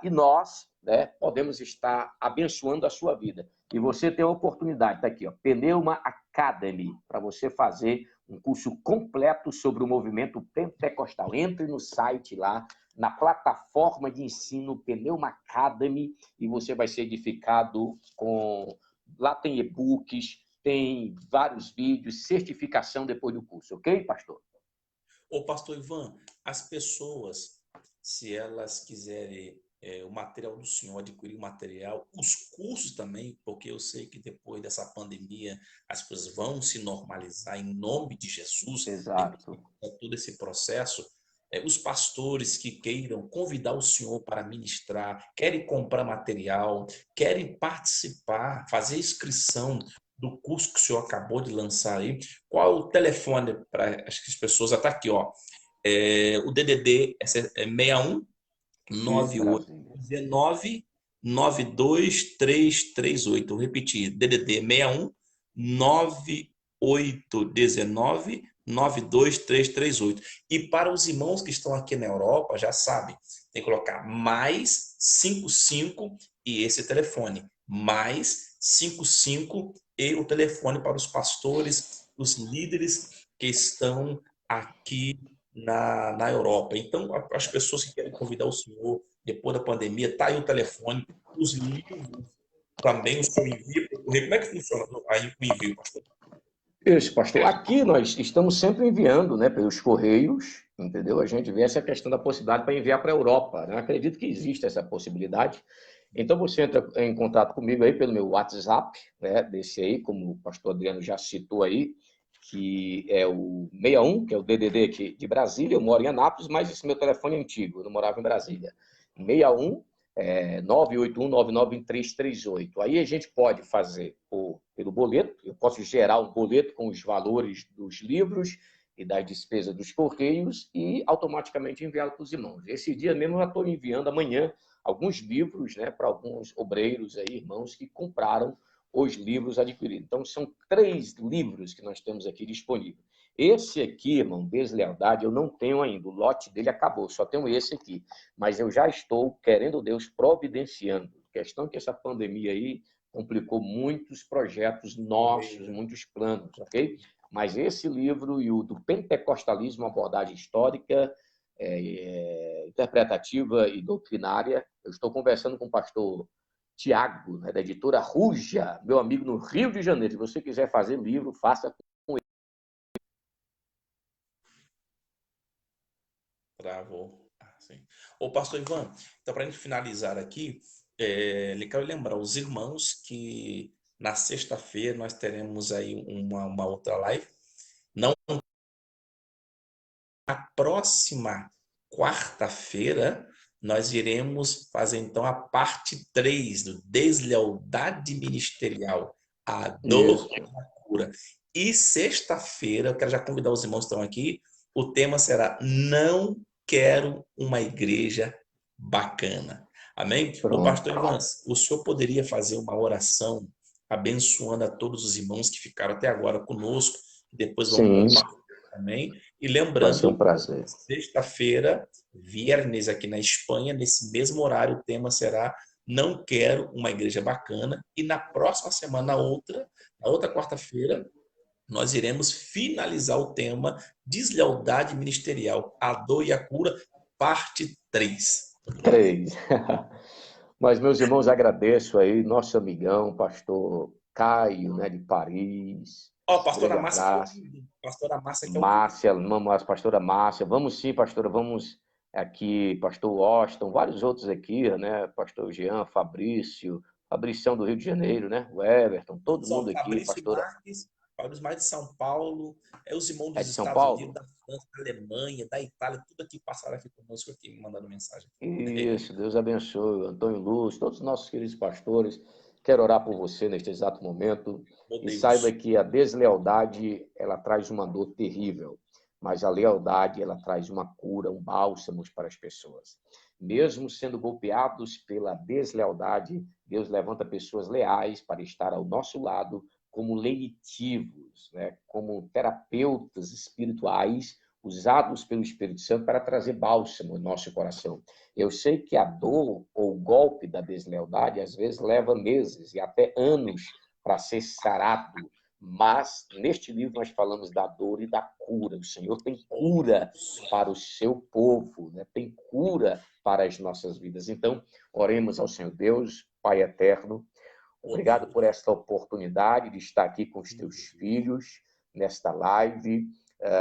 e nós, né, podemos estar abençoando a sua vida. E você tem a oportunidade, está aqui, ó, Pneuma Academy, para você fazer um curso completo sobre o movimento pentecostal. Entre no site lá, na plataforma de ensino Pneuma Academy, e você vai ser edificado com... Lá tem e-books, tem vários vídeos, certificação depois do curso, ok, pastor? Ô, pastor Ivan, as pessoas, se elas quiserem o material do senhor, adquirir o material, os cursos também, porque eu sei que depois dessa pandemia as coisas vão se normalizar em nome de Jesus, Exato. todo esse processo, os pastores que queiram convidar o senhor para ministrar, querem comprar material, querem participar, fazer inscrição do curso que o senhor acabou de lançar aí, qual é o telefone para as pessoas? Está aqui, ó. O DDD é 61 98 19 92338. Vou repetir, DDD 61 98 19 92338. E para os irmãos que estão aqui na Europa, já sabe, tem que colocar mais 55 e esse telefone, mais 55 e o telefone para os pastores, os líderes que estão aqui na Europa. Então, as pessoas que querem convidar o senhor depois da pandemia, está aí o telefone, os livros também, o senhor envia para o correio. Como é que funciona aí o envio, pastor? Isso, pastor. Aqui nós estamos sempre enviando, né, pelos correios, entendeu? A gente vê essa questão da possibilidade para enviar para a Europa, né? Acredito que existe essa possibilidade. Então você entra em contato comigo aí pelo meu WhatsApp, né, desse aí, como o pastor Adriano já citou aí, que é o 61, que é o DDD aqui de Brasília. Eu moro em Anápolis, mas esse meu telefone é antigo, eu não morava em Brasília. 61 981991338. Aí a gente pode fazer pelo boleto, eu posso gerar um boleto com os valores dos livros e das despesas dos correios e automaticamente enviá-lo para os irmãos. Esse dia mesmo eu já estou enviando amanhã alguns livros, né, para alguns obreiros aí, irmãos que compraram os livros adquiridos. Então, são 3 livros que nós temos aqui disponíveis. Esse aqui, irmão, Deslealdade, eu não tenho ainda. O lote dele acabou, só tenho esse aqui. Mas eu já estou, querendo Deus, providenciando. A questão é que essa pandemia aí complicou muitos projetos nossos, muitos planos, ok? Mas esse livro e o do Pentecostalismo, abordagem histórica, interpretativa e doutrinária, eu estou conversando com o pastor Tiago, né, da editora Ruja, meu amigo no Rio de Janeiro. Se você quiser fazer livro, faça com ele. Travou. Sim. Ô, pastor Ivan, então para a gente finalizar aqui, quero lembrar os irmãos que na sexta-feira nós teremos aí uma outra live. Não, na próxima quarta-feira nós iremos fazer então a parte 3 do Deslealdade Ministerial, a dor Isso. e a cura. E sexta-feira, eu quero já convidar os irmãos que estão aqui, o tema será Não Quero uma Igreja Bacana. Amém? O Pronto. pastor Ivan, o senhor poderia fazer uma oração abençoando a todos os irmãos que ficaram até agora conosco, depois vão Sim, compartilhar também. E vai ser um lembrando, prazer. sexta-feira, viernes aqui na Espanha, nesse mesmo horário, o tema será Não Quero uma Igreja Bacana. E na próxima semana, na outra quarta-feira, nós iremos finalizar o tema Deslealdade Ministerial, a dor e a cura, parte 3. 3. Mas, meus irmãos, agradeço aí, nosso amigão, pastor Caio, né, de Paris. Ó, Um grande pastora Márcia que é o abraço. querido. Pastora Márcia que é o querido. Márcia, a pastora Márcia. Vamos sim, pastora, vamos aqui, pastor Washington, vários outros aqui, né? Pastor Jean, Fabricião do Rio de Janeiro, né? O Everton, todo São mundo aqui, pastora. Fabrício Marques de São Paulo, os irmãos É dos de São Estados Unidos, Paulo? da França, da Alemanha, da Itália, tudo aqui passaram aqui conosco, aqui, me mandando mensagem. Isso, Deus abençoe. Antônio Luz, todos os nossos queridos pastores. Quero orar por você neste exato momento. Meu E saiba Deus. que a deslealdade, ela traz uma dor terrível, mas a lealdade, ela traz uma cura, um bálsamo para as pessoas. Mesmo sendo golpeados pela deslealdade, Deus levanta pessoas leais para estar ao nosso lado como lenitivos, né? Como terapeutas espirituais usados pelo Espírito Santo para trazer bálsamo ao nosso coração. Eu sei que a dor ou o golpe da deslealdade às vezes leva meses e até anos para ser sarado, mas neste livro nós falamos da dor e da cura. O Senhor tem cura para o seu povo, né? Tem cura para as nossas vidas. Então, oremos ao Senhor Deus, Pai eterno. Obrigado por esta oportunidade de estar aqui com os teus filhos nesta live,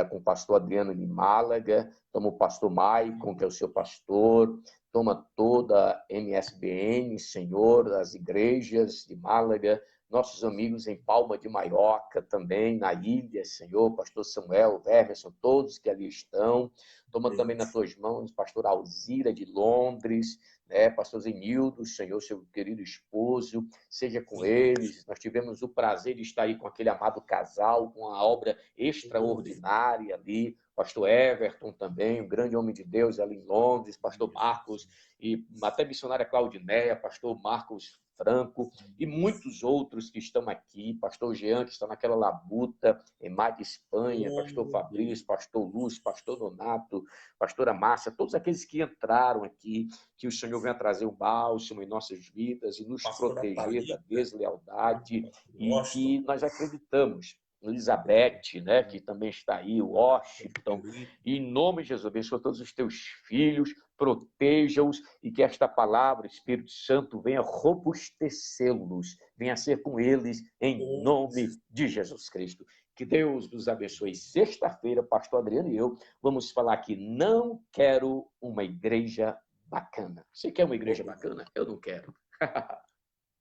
com o pastor Adriano de Málaga, toma o pastor Maicon, que é o seu pastor, toma toda a MSBN, Senhor, as igrejas de Málaga, nossos amigos em Palma de Maiorca também, na ilha, Senhor, pastor Samuel, Vermerson, todos que ali estão, toma também nas tuas mãos, pastor Alzira de Londres, né, pastor Zenildo, Senhor, seu querido esposo, seja com eles. Nós tivemos o prazer de estar aí com aquele amado casal, com a obra extraordinária ali, pastor Everton também, um grande homem de Deus ali em Londres, pastor Marcos, e até missionária Claudineia, pastor Marcos Franco, e muitos outros que estão aqui, pastor Jean, que está naquela labuta, em Mar de Espanha, pastor Fabrício, pastor Lúcio, pastor Donato, pastora Márcia, todos aqueles que entraram aqui, que o Senhor venha trazer o bálsamo em nossas vidas e nos proteger da deslealdade, e que nós acreditamos. Elizabeth, né, que também está aí, o Washington, e em nome de Jesus, abençoa todos os teus filhos, proteja-os e que esta palavra, Espírito Santo, venha robustecê-los, venha ser com eles em nome de Jesus Cristo. Que Deus nos abençoe. Sexta-feira, pastor Adriano e eu vamos falar que não quero uma igreja bacana. Você quer uma igreja bacana? Eu não quero.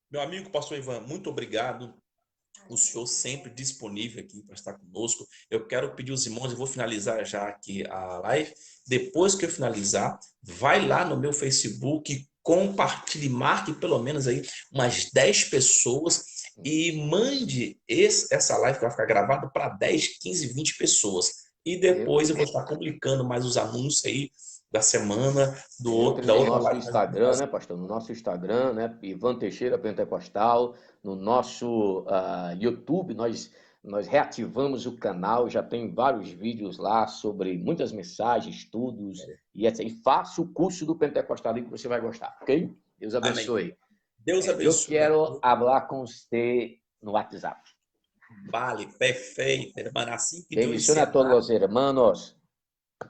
Meu amigo pastor Ivan, muito obrigado. O senhor sempre disponível aqui para estar conosco. Eu quero pedir aos irmãos, eu vou finalizar já aqui a live. Depois que eu finalizar, vai lá no meu Facebook, compartilhe, marque pelo menos aí umas 10 pessoas e mande essa live que vai ficar gravada para 10, 15, 20 pessoas. E depois eu vou estar publicando mais os anúncios aí da semana, Entre da no outra nosso live. Instagram, né, pastor? No nosso Instagram, né? Ivan Teixeira Pentecostal. No nosso YouTube, nós reativamos o canal. Já tem vários vídeos lá sobre muitas mensagens, estudos e etc. E faça o curso do Pentecostal que você vai gostar, ok? Deus abençoe. Amém. Deus Eu abençoe. quero falar com você no WhatsApp. Vale, perfeito, hermano. Assim que eu Bendiciones a encerrar, todos los hermanos.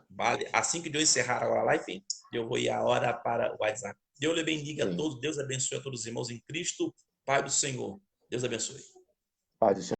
vale. Assim que eu encerrar a live, eu vou ir agora para o WhatsApp. Deus lhe bendiga a Sim. todos. Deus abençoe a todos os irmãos em Cristo, Pai do Senhor. Deus abençoe. Paz do Senhor.